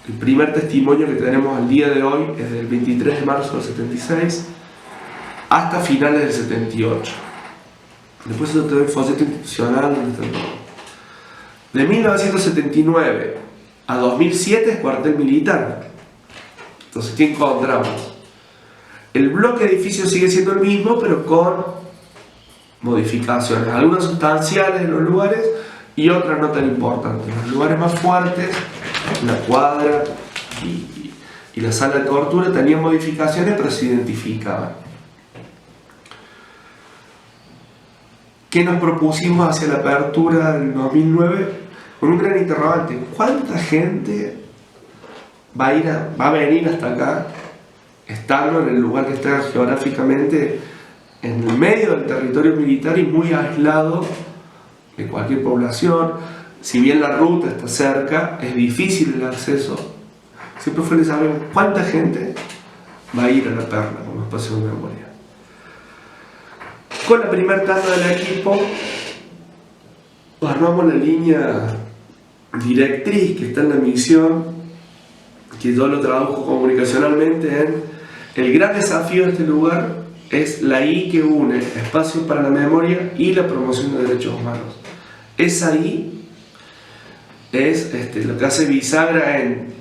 B: El primer testimonio que tenemos al día de hoy es del 23 de marzo del 76 hasta finales del 78. Después yo te doy el folleto institucional donde está todo. De 1979 a 2007 es cuartel militar. Entonces, ¿qué encontramos? El bloque de edificios sigue siendo el mismo, pero con modificaciones, algunas sustanciales en los lugares y otras no tan importantes. Los lugares más fuertes, la cuadra y la sala de tortura tenían modificaciones, pero se identificaban. ¿Qué nos propusimos hacia la apertura del 2009? Con un gran interrogante: ¿cuánta gente va a venir hasta acá, estando en el lugar que está geográficamente en el medio del territorio militar y muy aislado de cualquier población? Si bien la ruta está cerca, es difícil el acceso. Siempre fue de saber cuánta gente va a ir a la perla como espacio de memoria. Con la primera tanda del equipo armamos la línea directriz que está en la misión, que yo lo traduzco comunicacionalmente en: el gran desafío de este lugar es la I que une espacios para la memoria y la promoción de derechos humanos. Esa I es lo que hace bisagra en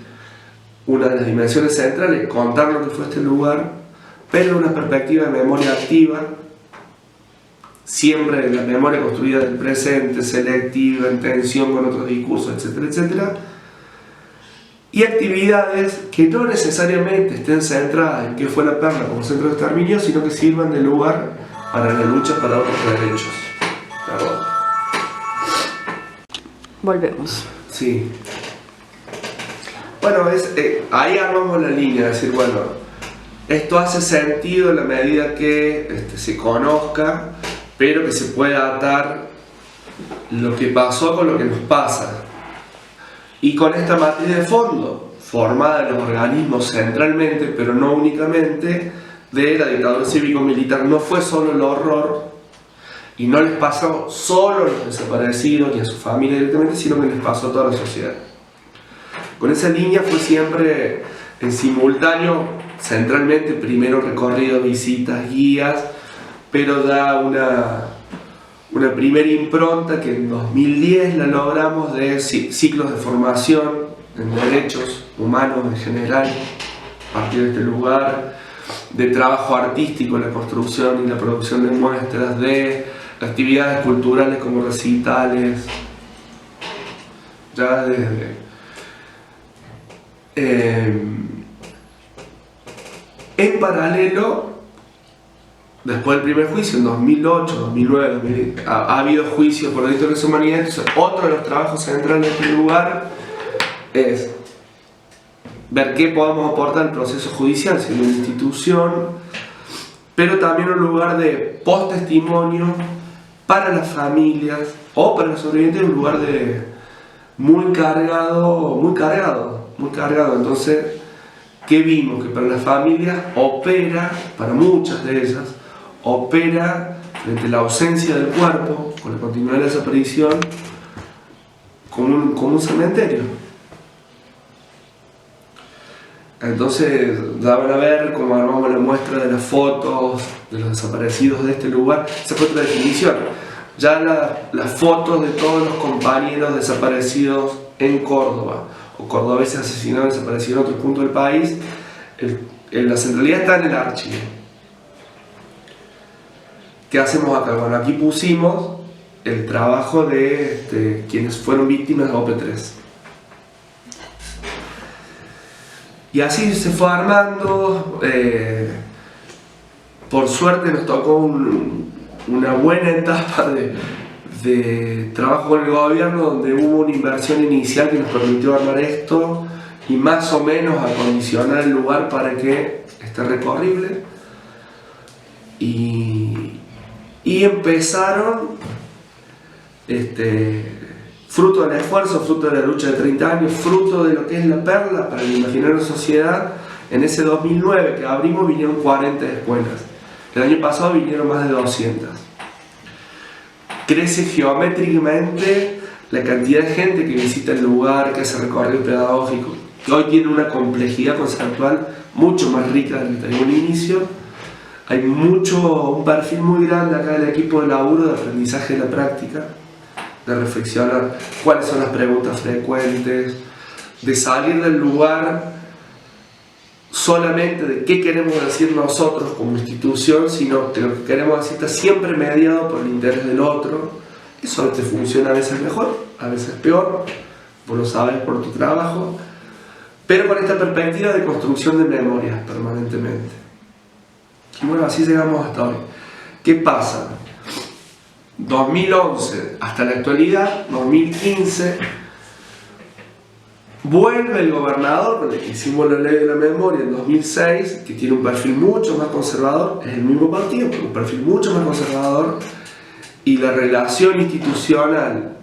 B: una de las dimensiones centrales, contar lo que fue este lugar, pero en una perspectiva de memoria activa, siempre en la memoria construida del presente, selectiva, en tensión con otros discursos, etcétera, etcétera, y actividades que no necesariamente estén centradas en qué fue la perla como centro de exterminio, sino que sirvan de lugar para la lucha para otros derechos. Perdón.
A: Volvemos.
B: Sí. Bueno, ahí armamos la línea, es decir, bueno, esto hace sentido en la medida que se conozca, pero que se pueda atar lo que pasó con lo que nos pasa. Y con esta matriz de fondo, formada en los organismos centralmente, pero no únicamente, de la dictadura cívico-militar, no fue solo el horror, y no les pasó solo a los desaparecidos ni a su familia directamente, sino que les pasó a toda la sociedad. Con esa línea fue siempre en simultáneo, centralmente, primero recorridos, visitas, guías, pero da una primera impronta que en 2010 la logramos de ciclos de formación en derechos humanos en general, a partir de este lugar, de trabajo artístico en la construcción y la producción de muestras, de actividades culturales como recitales, ya desde en paralelo. Después del primer juicio, en 2008, 2009, ha habido juicios por delitos de lesa humanidad. Entonces, otro de los trabajos centrales de este lugar es ver qué podemos aportar al proceso judicial, siendo una institución, pero también un lugar de post-testimonio para las familias o para los sobrevivientes, un lugar de muy cargado. Entonces, ¿qué vimos? Que para las familias opera, para muchas de ellas, opera frente a la ausencia del cuerpo, con la continuidad de la desaparición, como un cementerio. Entonces, ya van a ver cómo armamos la muestra de las fotos de los desaparecidos de este lugar. Esa fue otra definición. Ya las fotos de todos los compañeros desaparecidos en Córdoba, o cordobeses asesinados y desaparecidos en otros puntos del país, la centralidad está en el archivo. ¿Qué hacemos acá? Bueno, aquí pusimos el trabajo de quienes fueron víctimas de OP3. Y así se fue armando. Por suerte nos tocó una buena etapa de trabajo con el gobierno, donde hubo una inversión inicial que nos permitió armar esto y más o menos acondicionar el lugar para que esté recorrible. Y empezaron, fruto del esfuerzo, fruto de la lucha de 30 años, fruto de lo que es la perla para el imaginario sociedad. En ese 2009 que abrimos vinieron 40 escuelas. El año pasado vinieron más de 200. Crece geométricamente la cantidad de gente que visita el lugar, que hace recorrido pedagógico, que hoy tiene una complejidad conceptual mucho más rica de la que tenía un inicio. Hay un perfil muy grande acá del equipo de laburo de aprendizaje de la práctica, de reflexionar cuáles son las preguntas frecuentes, de salir del lugar solamente de qué queremos decir nosotros como institución, sino que lo que queremos decir está siempre mediado por el interés del otro. Eso te funciona a veces mejor, a veces peor, vos lo sabes por tu trabajo, pero con esta perspectiva de construcción de memorias permanentemente. Y bueno, así llegamos hasta hoy. ¿Qué pasa? 2011 hasta la actualidad, 2015, vuelve el gobernador con el que hicimos la ley de la memoria en 2006, que tiene un perfil mucho más conservador, es el mismo partido, pero un perfil mucho más conservador, y la relación institucional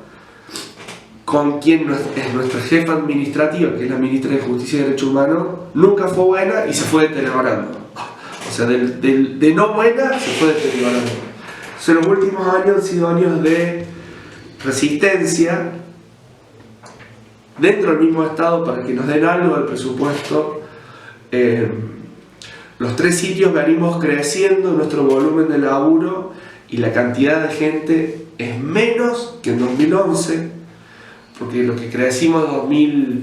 B: con quien es nuestra jefa administrativa, que es la ministra de Justicia y Derechos Humanos, nunca fue buena y se fue deteriorando. O sea, de no buena se fue deteriorando. Entonces, los últimos años han sido años de resistencia dentro del mismo Estado para que nos den algo del presupuesto. Los 3 sitios venimos creciendo nuestro volumen de laburo y la cantidad de gente es menos que en 2011, porque lo que crecimos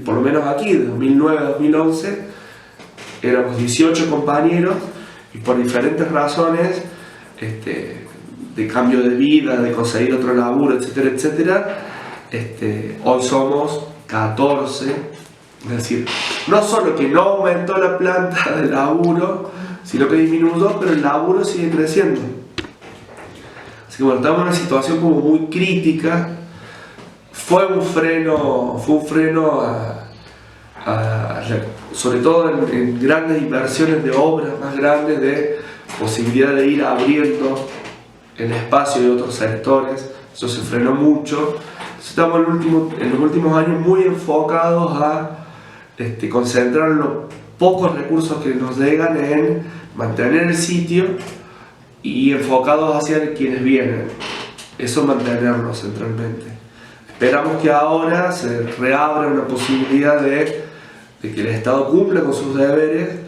B: por lo menos aquí, de 2009 a 2011, éramos 18 compañeros y por diferentes razones, de cambio de vida, de conseguir otro laburo, etcétera, etcétera, hoy somos 14, es decir, no solo que no aumentó la planta de laburo, sino que disminuyó, pero el laburo sigue creciendo. Así que bueno, estamos en una situación como muy crítica. Fue un freno sobre todo en grandes inversiones de obras más grandes, de posibilidad de ir abriendo el espacio de otros sectores. Eso se frenó mucho. Estamos en los últimos años muy enfocados a concentrar los pocos recursos que nos llegan en mantener el sitio y enfocados hacia quienes vienen. Eso mantenerlo centralmente. Esperamos que ahora se reabra una posibilidad de que el Estado cumpla con sus deberes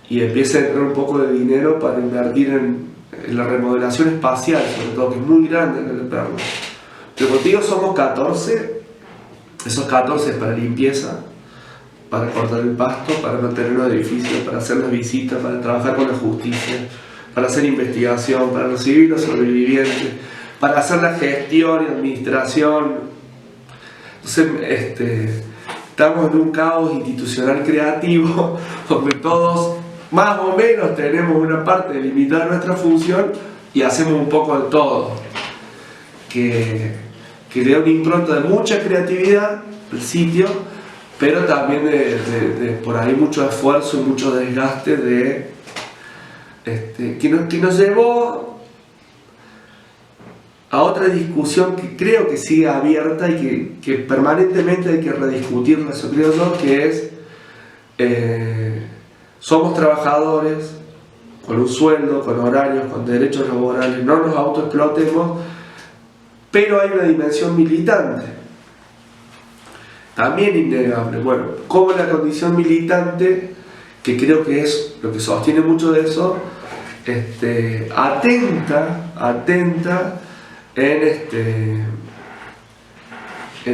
B: y empiece a entrar un poco de dinero para invertir en la remodelación espacial, sobre todo, que es muy grande en el Perla. Pero contigo somos 14, esos 14 para limpieza, para cortar el pasto, para mantener los edificios, para hacer las visitas, para trabajar con la justicia, para hacer investigación, para recibir los sobrevivientes, para hacer la gestión y administración. Entonces, estamos en un caos institucional creativo donde todos más o menos tenemos una parte delimitada de nuestra función y hacemos un poco de todo, que le da una impronta de mucha creatividad al sitio, pero también de por ahí mucho esfuerzo y mucho desgaste que nos llevó a otra discusión que creo que sigue abierta y que permanentemente hay que rediscutirla, eso creo yo, que es somos trabajadores con un sueldo, con horarios, con derechos laborales, no nos autoexplotemos, pero hay una dimensión militante, también innegable. Bueno, como la condición militante, que creo que es lo que sostiene mucho de eso, atenta en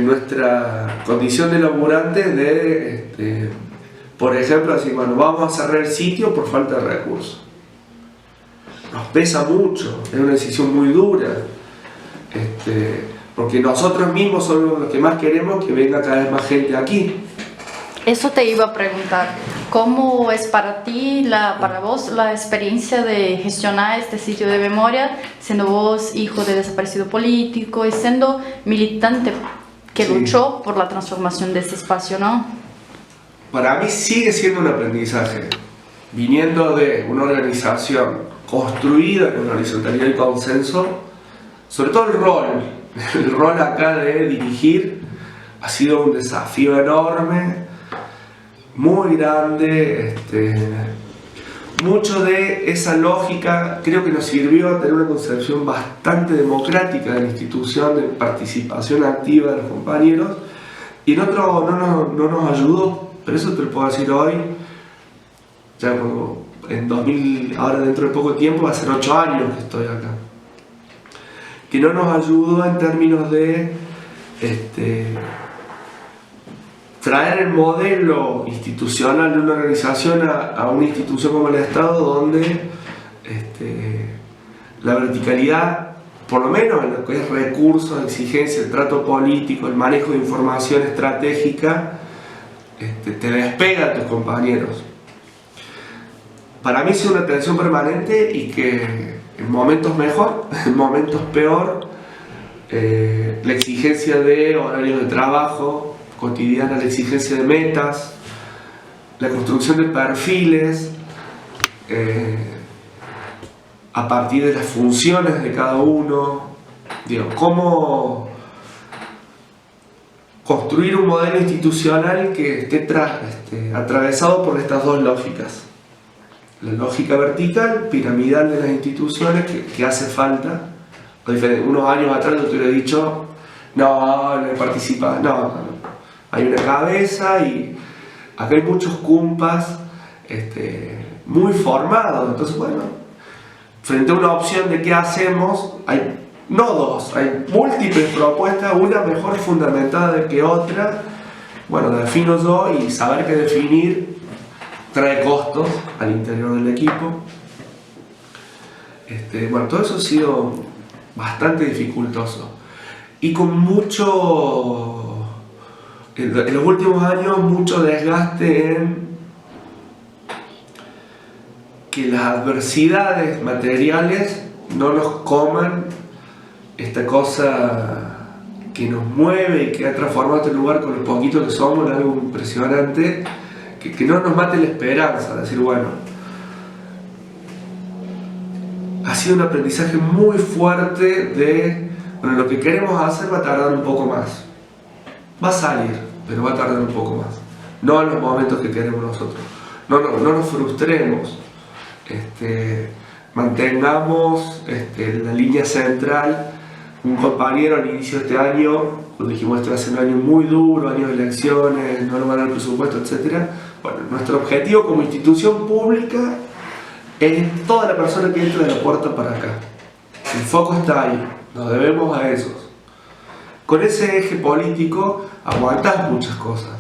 B: nuestra condición de laburantes por ejemplo, decir, bueno, vamos a cerrar el sitio por falta de recursos. Nos pesa mucho, es una decisión muy dura, porque nosotros mismos somos los que más queremos que venga cada vez más gente aquí.
A: Eso te iba a preguntar. ¿Cómo es para ti, para vos, la experiencia de gestionar este sitio de memoria, siendo vos hijo de desaparecido político y siendo militante que
B: Sí.
A: luchó por la transformación de este espacio, ¿no?
B: Para mí sigue siendo un aprendizaje, viniendo de una organización construida con horizontalidad y consenso, sobre todo el rol acá de dirigir ha sido un desafío enorme, muy grande, mucho de esa lógica creo que nos sirvió a tener una concepción bastante democrática de la institución, de participación activa de los compañeros, y en otro no nos ayudó, pero eso te lo puedo decir hoy, ya como en 2000, ahora dentro de poco tiempo, va a ser 8 años que estoy acá, que no nos ayudó en términos de traer el modelo institucional de una organización a una institución como el Estado, donde la verticalidad, por lo menos en lo que es recursos, exigencia, el trato político, el manejo de información estratégica, te despega a tus compañeros. Para mí es una tensión permanente y que en momentos mejor, en momentos peor, la exigencia de horarios de trabajo cotidiana, la exigencia de metas, la construcción de perfiles a partir de las funciones de cada uno, digo, cómo construir un modelo institucional que esté atravesado por estas dos lógicas. La lógica vertical, piramidal de las instituciones que hace falta. Unos años atrás yo te hubiera dicho, no participa, no. Hay una cabeza y acá hay muchos cumpas muy formados. Entonces, bueno, frente a una opción de qué hacemos, hay no dos, hay múltiples propuestas, una mejor fundamentada que otra. Bueno, defino yo y saber qué definir trae costos al interior del equipo. Bueno, todo eso ha sido bastante dificultoso y con mucho, en los últimos años, mucho desgaste en que las adversidades materiales no nos coman esta cosa que nos mueve y que ha transformado este lugar con lo poquito que somos en algo impresionante, que no nos mate la esperanza de decir, bueno, ha sido un aprendizaje muy fuerte de, bueno, lo que queremos hacer va a tardar un poco más, va a salir, pero va a tardar un poco más, no en los momentos que queremos nosotros, no nos frustremos, mantengamos la línea central. Un compañero al inicio de este año, cuando dijimos esto va a ser un año muy duro, año de elecciones, no nos van a dar presupuesto, etc. Bueno, nuestro objetivo como institución pública es toda la persona que entra de la puerta para acá. El foco está ahí, nos debemos a esos. Con ese eje político aguantás muchas cosas.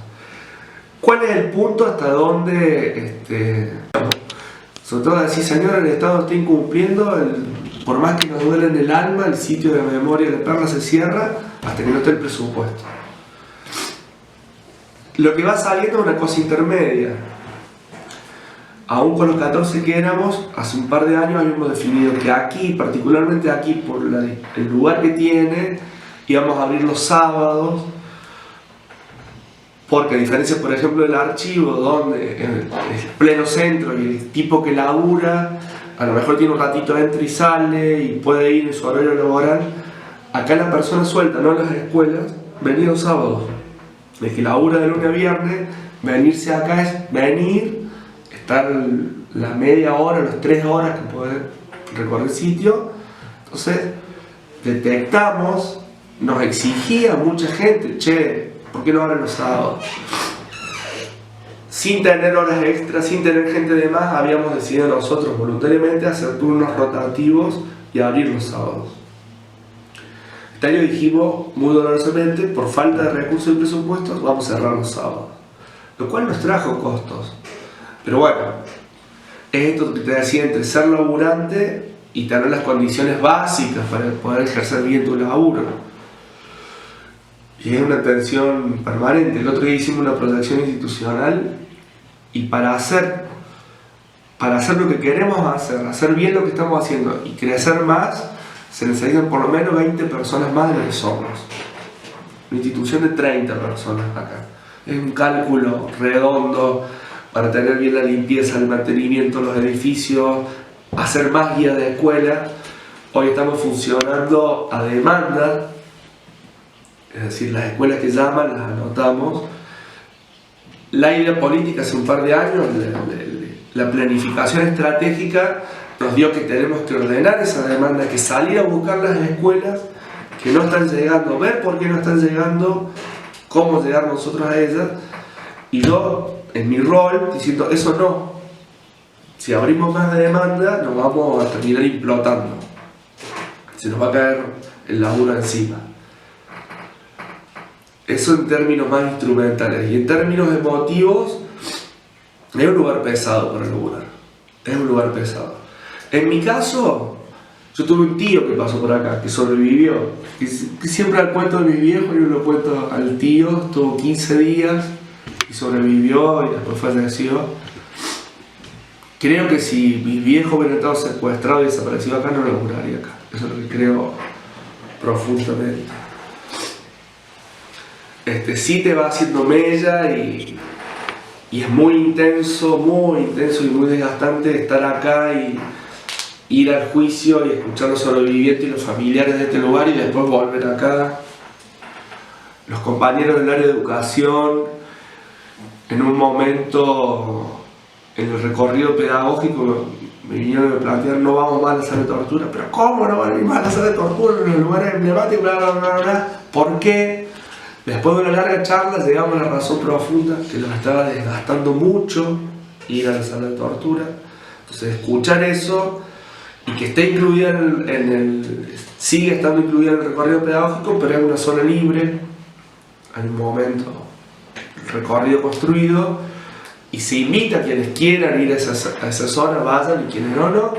B: ¿Cuál es el punto hasta donde, sobre todo decir, señor, el Estado está incumpliendo, por más que nos duele en el alma, el sitio de memoria de la Perla se cierra hasta que no esté el presupuesto? Lo que va saliendo es una cosa intermedia. Aún con los 14 que éramos, hace un par de años habíamos definido que aquí, particularmente aquí, por el lugar que tiene, íbamos a abrir los sábados, porque a diferencia, por ejemplo, del archivo, donde en el pleno centro y el tipo que labura, a lo mejor tiene un ratito, entra y sale y puede ir en su horario laboral, acá la persona suelta, no en las escuelas, venir los sábados. De que labura de lunes a viernes, venirse acá es venir, estar la media hora, las 3 horas que puede recorrer el sitio. Entonces, detectamos, nos exigía mucha gente, che, ¿por qué no abren los sábados? Sin tener horas extras, sin tener gente de más, habíamos decidido nosotros voluntariamente hacer turnos rotativos y abrir los sábados. Este año dijimos muy dolorosamente, por falta de recursos y presupuestos, vamos a cerrar los sábados. Lo cual nos trajo costos. Pero bueno, es esto que te decía, entre ser laburante y tener las condiciones básicas para poder ejercer bien tu laburo. Y es una tensión permanente. El otro día hicimos una proyección institucional Y para hacer lo que queremos hacer bien lo que estamos haciendo y crecer más, se necesitan por lo menos 20 personas más de lo que somos. Una institución de 30 personas acá. Es un cálculo redondo para tener bien la limpieza, el mantenimiento de los edificios, hacer más guías de escuela. Hoy estamos funcionando a demanda, es decir, las escuelas que llaman las anotamos. La idea política hace un par de años, la planificación estratégica nos dio que tenemos que ordenar esa demanda, que salir a buscar las escuelas que no están llegando, ver por qué no están llegando, cómo llegar nosotros a ellas. Y yo, en mi rol, diciendo, eso no. Si abrimos más de demanda, nos vamos a terminar implotando. Se nos va a caer el laburo encima. Eso en términos más instrumentales. Y en términos emotivos, es un lugar pesado para el lugar. Es un lugar pesado. En mi caso, yo tuve un tío que pasó por acá, que sobrevivió. Que siempre al cuento de mi viejo, yo lo cuento al tío, estuvo 15 días y sobrevivió y después falleció. Creo que si mi viejo hubiera estado secuestrado y desaparecido acá, no lo laburaría acá. Eso es lo que creo profundamente. Sí te va haciendo mella y es muy intenso y muy desgastante estar acá y ir al juicio y escuchar a los sobrevivientes y los familiares de este lugar y después volver acá. Los compañeros del área de educación, en un momento en el recorrido pedagógico, me vinieron a plantear: no vamos más a la sala de tortura. Pero ¿cómo no van a ir más a la sala de tortura en los lugares emblemáticos? Bla, bla, bla, bla. ¿Por qué? Después de una larga charla llegamos a la razón profunda, que los estaba desgastando mucho ir a la sala de tortura. Entonces escuchar eso y que esté incluida sigue estando incluida en el recorrido pedagógico, pero es una zona libre, hay un momento, el recorrido construido, y se invita a quienes quieran ir a esa zona, vayan, y quienes no,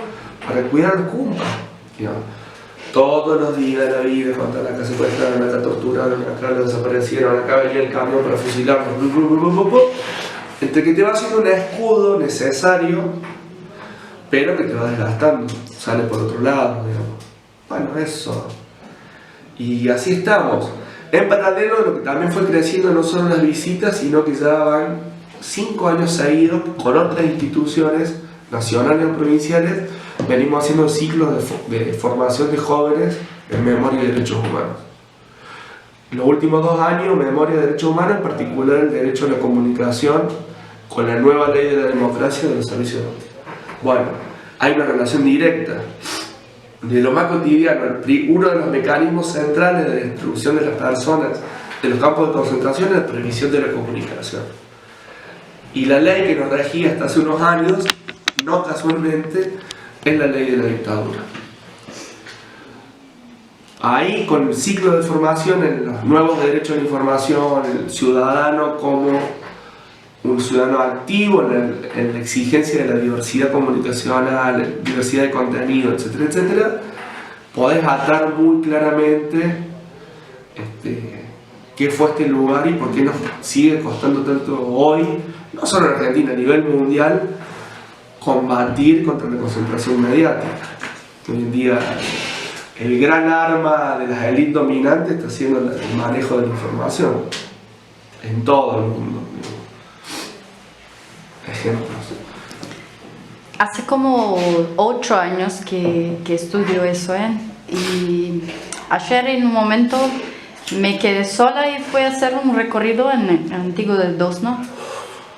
B: para cuidar al cumpa. Todos los días de la vida, cuando acá secuestraron, acá torturaron, acá lo desaparecieron, acá venía el camión para fusilarlos, entre que te va haciendo un escudo necesario, pero que te va desgastando, sale por otro lado, digamos. Bueno, eso. Y así estamos. En paralelo, lo que también fue creciendo no solo las visitas, sino que ya van 5 años seguidos con otras instituciones nacionales o provinciales. Venimos haciendo ciclos de formación de jóvenes en memoria y derechos humanos. Los últimos 2 años, memoria y derechos humanos, en particular el derecho a la comunicación con la nueva ley de la democracia de los servicios. Bueno, hay una relación directa de lo más cotidiano. Uno de los mecanismos centrales de destrucción de las personas de los campos de concentración es la prohibición de la comunicación. Y la ley que nos regía hasta hace unos años, no casualmente, es la ley de la dictadura. Ahí, con el ciclo de formación en los nuevos derechos de la información, el ciudadano como un ciudadano activo en la exigencia de la diversidad comunicacional, diversidad de contenido, etcétera, etcétera, podés atar muy claramente qué fue este lugar y por qué nos sigue costando tanto hoy, no solo en Argentina, a nivel mundial, combatir contra la concentración mediática. Hoy en día el gran arma de las élites dominantes está siendo el manejo de la información en todo el mundo. Ejemplos.
A: Hace como 8 años que estudio eso, y ayer en un momento me quedé sola y fui a hacer un recorrido en el Antiguo del Dos, ¿no?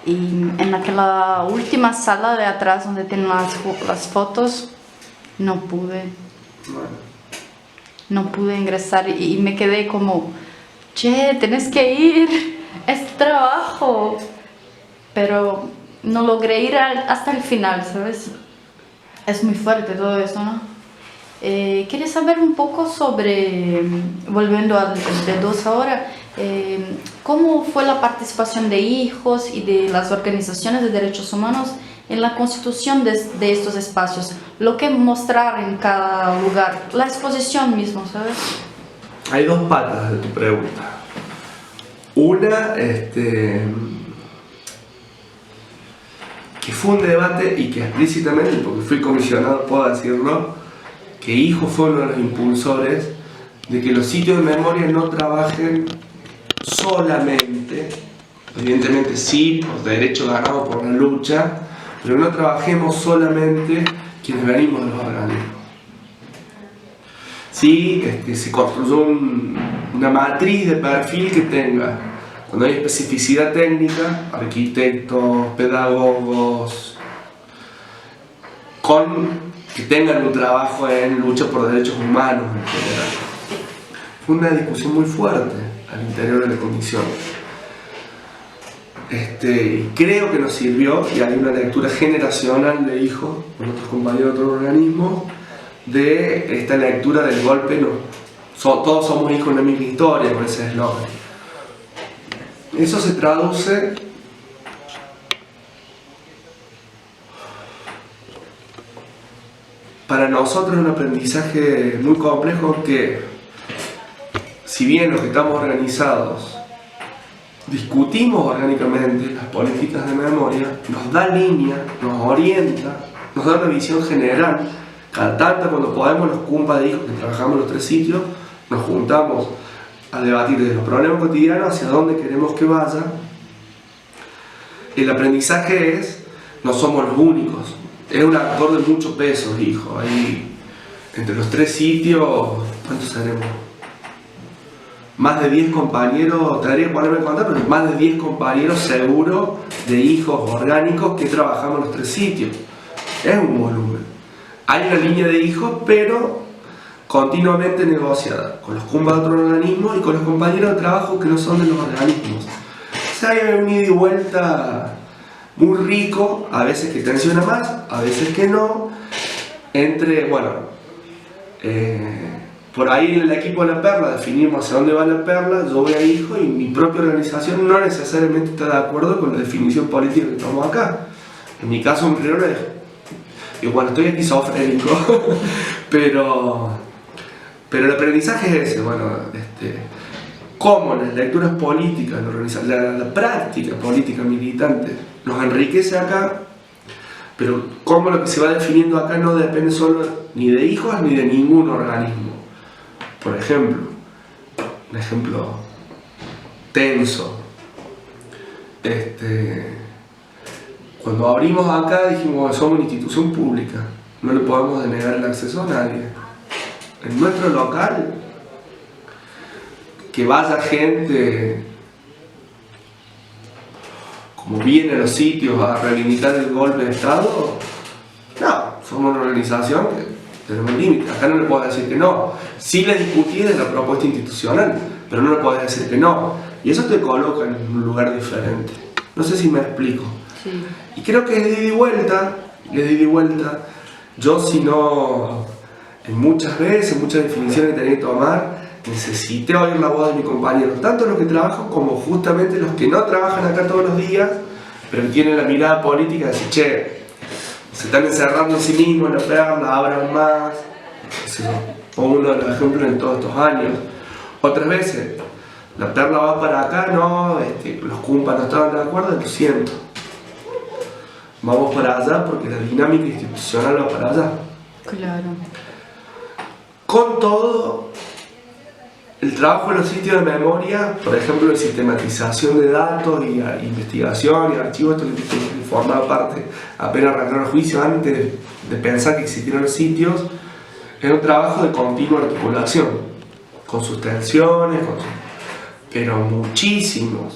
A: Y en aquella última sala de atrás donde tienen las fotos, no pude ingresar y me quedé como, che, tenés que ir, es trabajo, pero no logré ir hasta el final, ¿sabes? Es muy fuerte todo eso, ¿no? Quería saber un poco sobre, volviendo al de Dos ahora, ¿cómo fue la participación de hijos y de las organizaciones de derechos humanos en la constitución de estos espacios? Lo que mostrar en cada lugar, la exposición mismo, ¿sabes?
B: Hay 2 patas de tu pregunta. que fue un debate y que explícitamente, porque fui comisionado, puedo decirlo, que Hijo fue uno de los impulsores de que los sitios de memoria no trabajen solamente, evidentemente sí, por derecho ganado por la lucha, pero no trabajemos solamente quienes venimos de los organismos. Sí, se construyó una matriz de perfil que tenga, cuando hay especificidad técnica, arquitectos, pedagogos, que tengan un trabajo en lucha por derechos humanos en general. Fue una discusión muy fuerte al interior de la comisión. Creo que nos sirvió, y hay una lectura generacional de Hijo, con otros compañeros de otros organismos, de esta lectura del golpe, todos somos hijos de una misma historia, con ese eslogan. Eso se traduce para nosotros en un aprendizaje muy complejo que, si bien los que estamos organizados discutimos orgánicamente las políticas de memoria, nos da línea, nos orienta, nos da una visión general. Cada tanto, cuando podemos, los cumpas de Hijos que trabajamos en los 3 sitios, nos juntamos a debatir desde los problemas cotidianos hacia dónde queremos que vaya. El aprendizaje no somos los únicos, es un actor de mucho peso, Hijo. Ahí, entre los 3 sitios, ¿cuántos seremos? Más de 10 compañeros, tendría que ponerme en contar, pero más de 10 compañeros seguro de Hijos orgánicos que trabajamos en los 3 sitios. Es un volumen. Hay una línea de Hijos, pero continuamente negociada con los cumpas de otros organismos y con los compañeros de trabajo que no son de los organismos. O sea, hay un ida y vuelta muy rico, a veces que tensiona más, a veces que no, entre, por ahí en el equipo de La Perla definimos hacia dónde va La Perla, yo voy a Hijo y mi propia organización no necesariamente está de acuerdo con la definición política que tomamos acá. En mi caso, un prior es, estoy esquizofrénico, pero el aprendizaje es ese, cómo las lecturas políticas, la práctica política militante nos enriquece acá, pero cómo lo que se va definiendo acá no depende solo ni de Hijos ni de ningún organismo. Por ejemplo, un ejemplo tenso, cuando abrimos acá dijimos que somos una institución pública, no le podemos denegar el acceso a nadie. En nuestro local, que vaya gente como viene a los sitios a reivindicar el golpe de Estado, no, somos una organización que tenemos límites. Acá no le puedo decir que no. Sí le discutí de la propuesta institucional, pero no le puedo decir que no. Y eso te coloca en un lugar diferente. No sé si me explico.
A: Sí.
B: Y creo que es de ida y vuelta. Yo, si no, muchas definiciones que tenía que tomar, necesité oír la voz de mi compañero, tanto los que trabajan como justamente los que no trabajan acá todos los días, pero que tienen la mirada política de decir, che, se están encerrando en sí mismos, La Perla, abran más. O uno de los ejemplos en todos estos años. Otras veces, La Perla va para acá, no, los cumpas no estaban de acuerdo, lo siento. Vamos para allá porque la dinámica institucional va para allá.
A: Claro. Con
B: todo, el trabajo en los sitios de memoria, por ejemplo, de sistematización de datos y investigación y archivos, esto que formaba parte apenas arrancaron el juicio antes de pensar que existieron los sitios, es un trabajo de continua articulación, con sus tensiones, pero muchísimos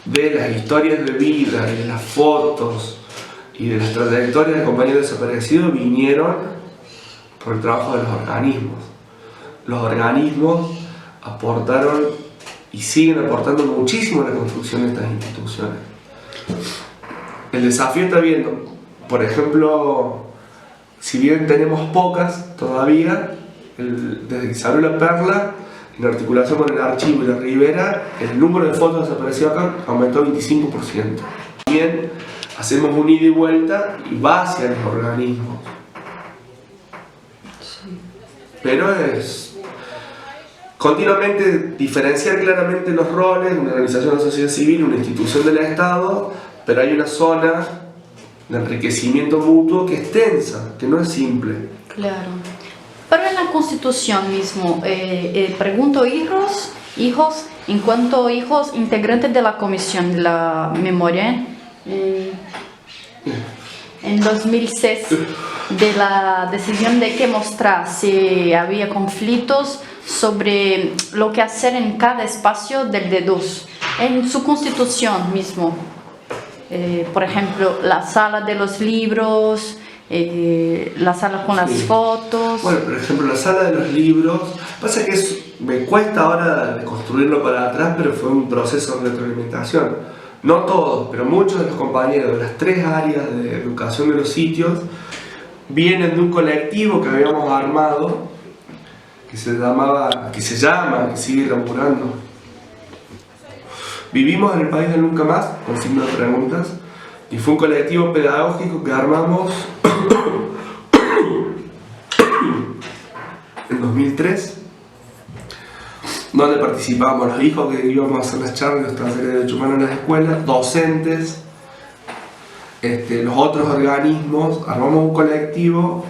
B: de las historias de vida, y de las fotos y de las trayectorias de compañeros desaparecidos vinieron por el trabajo de los organismos. Los organismos aportaron y siguen aportando muchísimo a la construcción de estas instituciones. El desafío está viendo, por ejemplo, si bien tenemos pocas todavía, desde que se abrió La Perla, en articulación con el archivo y la Ribera, el número de fotos desaparecidos acá aumentó 25%. También hacemos un ida y vuelta y va hacia los organismos.
A: Sí.
B: Pero continuamente diferenciar claramente los roles, una organización de la sociedad civil, una institución del Estado, pero hay una zona de enriquecimiento mutuo que es tensa, que no es simple.
A: Claro. Pero en la Constitución mismo, pregunto hijos, en cuanto a hijos integrantes de la Comisión de la Memoria, en 2006, de la decisión de que mostrar si había conflictos sobre lo que hacer en cada espacio del D2, en su Constitución mismo. Por ejemplo, la sala de los libros, la sala con las fotos.
B: Bueno, por ejemplo, la sala de los libros, pasa que me cuesta ahora construirlo para atrás, pero fue un proceso de retroalimentación. No todos, pero muchos de los compañeros de las 3 áreas de educación de los sitios vienen de un colectivo que habíamos armado, que se llama, que sigue laburando. Vivimos en el país de nunca más, con signo de preguntas, y fue un colectivo pedagógico que armamos en 2003, donde participábamos los hijos que íbamos a hacer las charlas, los talleres de derechos humanos en las escuelas, docentes, los otros organismos. Armamos un colectivo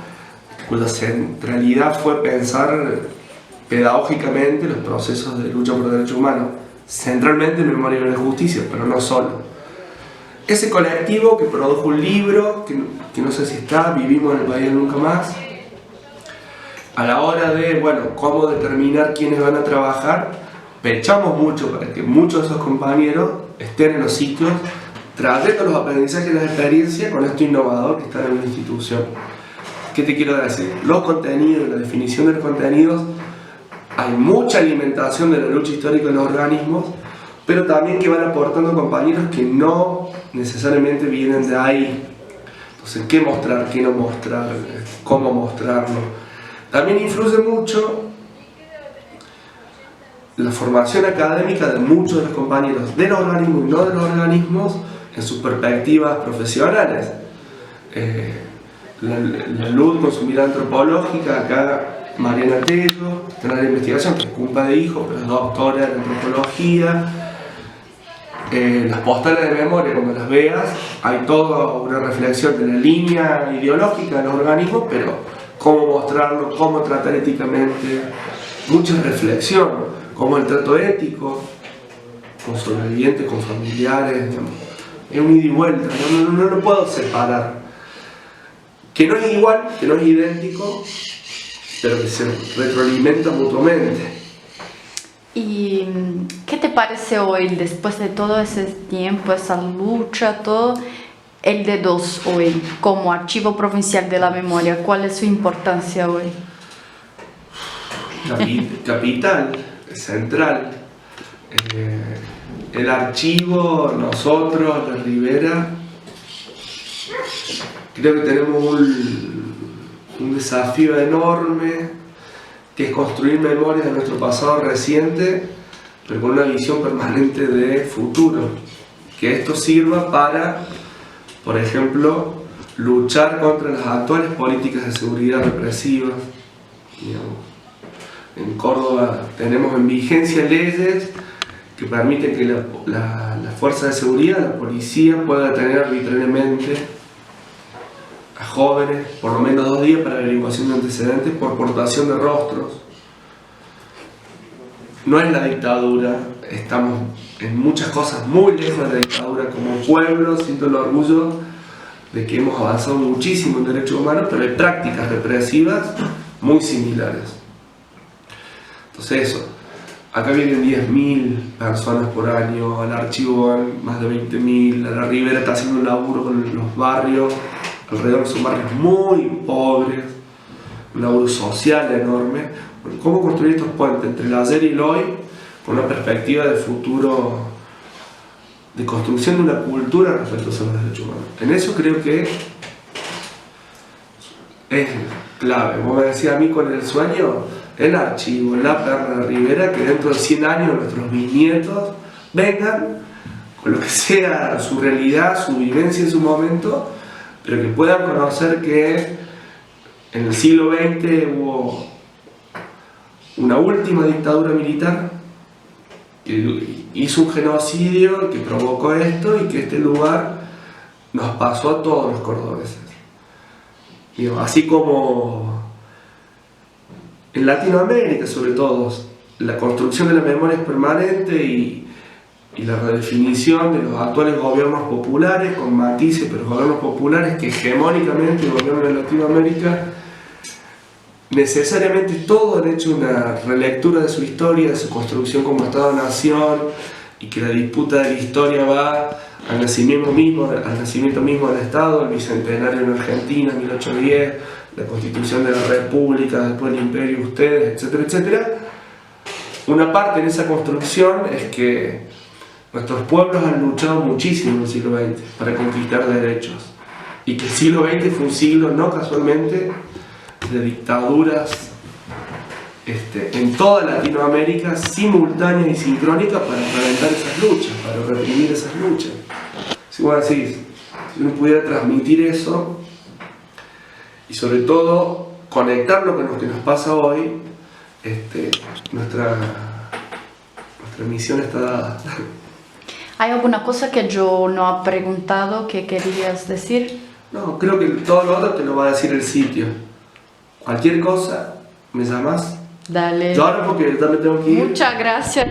B: cuya centralidad fue pensar pedagógicamente los procesos de lucha por derechos humanos, centralmente en memoria y justicia, pero no solo. Ese colectivo que produjo un libro, que no sé si está, Vivimos en el país de nunca más, a la hora de, bueno, cómo determinar quiénes van a trabajar, pechamos mucho para que muchos de esos compañeros estén en los sitios trayendo los aprendizajes y las experiencias con esto innovador que está en una institución. ¿Qué te quiero decir? Los contenidos, la definición de los contenidos, hay mucha alimentación de la lucha histórica de los organismos, pero también que van aportando compañeros que no necesariamente vienen de ahí. Entonces, ¿qué mostrar, qué no mostrar, cómo mostrarlo? También influye mucho la formación académica de muchos de los compañeros de los organismos y no de los organismos en sus perspectivas profesionales. La luz con su mirada antropológica, acá Mariana Tello, en la investigación, que es culpa de hijo, pero es doctora en antropología. Las postales de memoria, cuando las veas, hay toda una reflexión de la línea ideológica de los organismos, pero cómo mostrarlo, cómo tratar éticamente, mucha reflexión, cómo el trato ético, con sobrevivientes, con familiares, digamos. Es un ida y vuelta, no lo puedo separar. Que no es igual, que no es idéntico, pero que se retroalimenta mutuamente.
A: ¿Y qué te parece hoy, después de todo ese tiempo, esa lucha, todo, el D2 hoy, como Archivo Provincial de la Memoria? ¿Cuál es su importancia hoy?
B: Capital, central. El archivo, nosotros, la Ribera, creo que tenemos un desafío enorme, que es construir memorias de nuestro pasado reciente, pero con una visión permanente de futuro. Que esto sirva para, por ejemplo, luchar contra las actuales políticas de seguridad represivas. Digamos, en Córdoba tenemos en vigencia leyes que permiten que la fuerza de seguridad, la policía, pueda detener arbitrariamente a jóvenes por lo menos 2 días para averiguación de antecedentes por portación de rostros. No es la dictadura, estamos en muchas cosas muy lejos de la dictadura como pueblo. Siento el orgullo de que hemos avanzado muchísimo en derechos humanos, pero hay prácticas represivas muy similares. Entonces eso, acá vienen 10.000 personas por año, al archivo van más de 20.000, a la Ribera está haciendo un laburo con los barrios, alrededor son barrios muy pobres, un laburo social enorme. ¿Cómo construir estos puentes entre el ayer y el hoy con una perspectiva de futuro, de construcción de una cultura respecto a los derechos humanos? En eso creo que es clave. Vos me decías a mí con el sueño, el archivo, la perla Ribera, que dentro de 100 años nuestros bisnietos vengan con lo que sea su realidad, su vivencia en su momento, pero que puedan conocer que en el siglo XX hubo una última dictadura militar que hizo un genocidio, que provocó esto y que este lugar nos pasó a todos los cordobeses. Digo, así como en Latinoamérica, sobre todo, la construcción de la memoria es permanente y la redefinición de los actuales gobiernos populares, con matices, pero gobiernos populares que hegemónicamente gobiernan en Latinoamérica, necesariamente todos han hecho una relectura de su historia, de su construcción como Estado-Nación, y que la disputa de la historia va al nacimiento mismo del Estado, el bicentenario en Argentina, 1810, la constitución de la República, después el Imperio, ustedes, etcétera, etcétera. Una parte de esa construcción es que nuestros pueblos han luchado muchísimo en el siglo XX para conquistar derechos, y que el siglo XX fue un siglo, no casualmente, de dictaduras en toda Latinoamérica, simultánea y sincrónica, para reventar esas luchas, para reprimir esas luchas. Si vos decís, si uno pudiera transmitir eso, y sobre todo conectarlo con lo que nos pasa hoy, nuestra misión está dada.
A: ¿Hay alguna cosa que yo no he preguntado que querías decir?
B: No, creo que todo lo otro te lo va a decir el sitio. Cualquier cosa, me llamas.
A: Dale.
B: Yo ahora porque ya me tengo que ir.
A: Muchas gracias.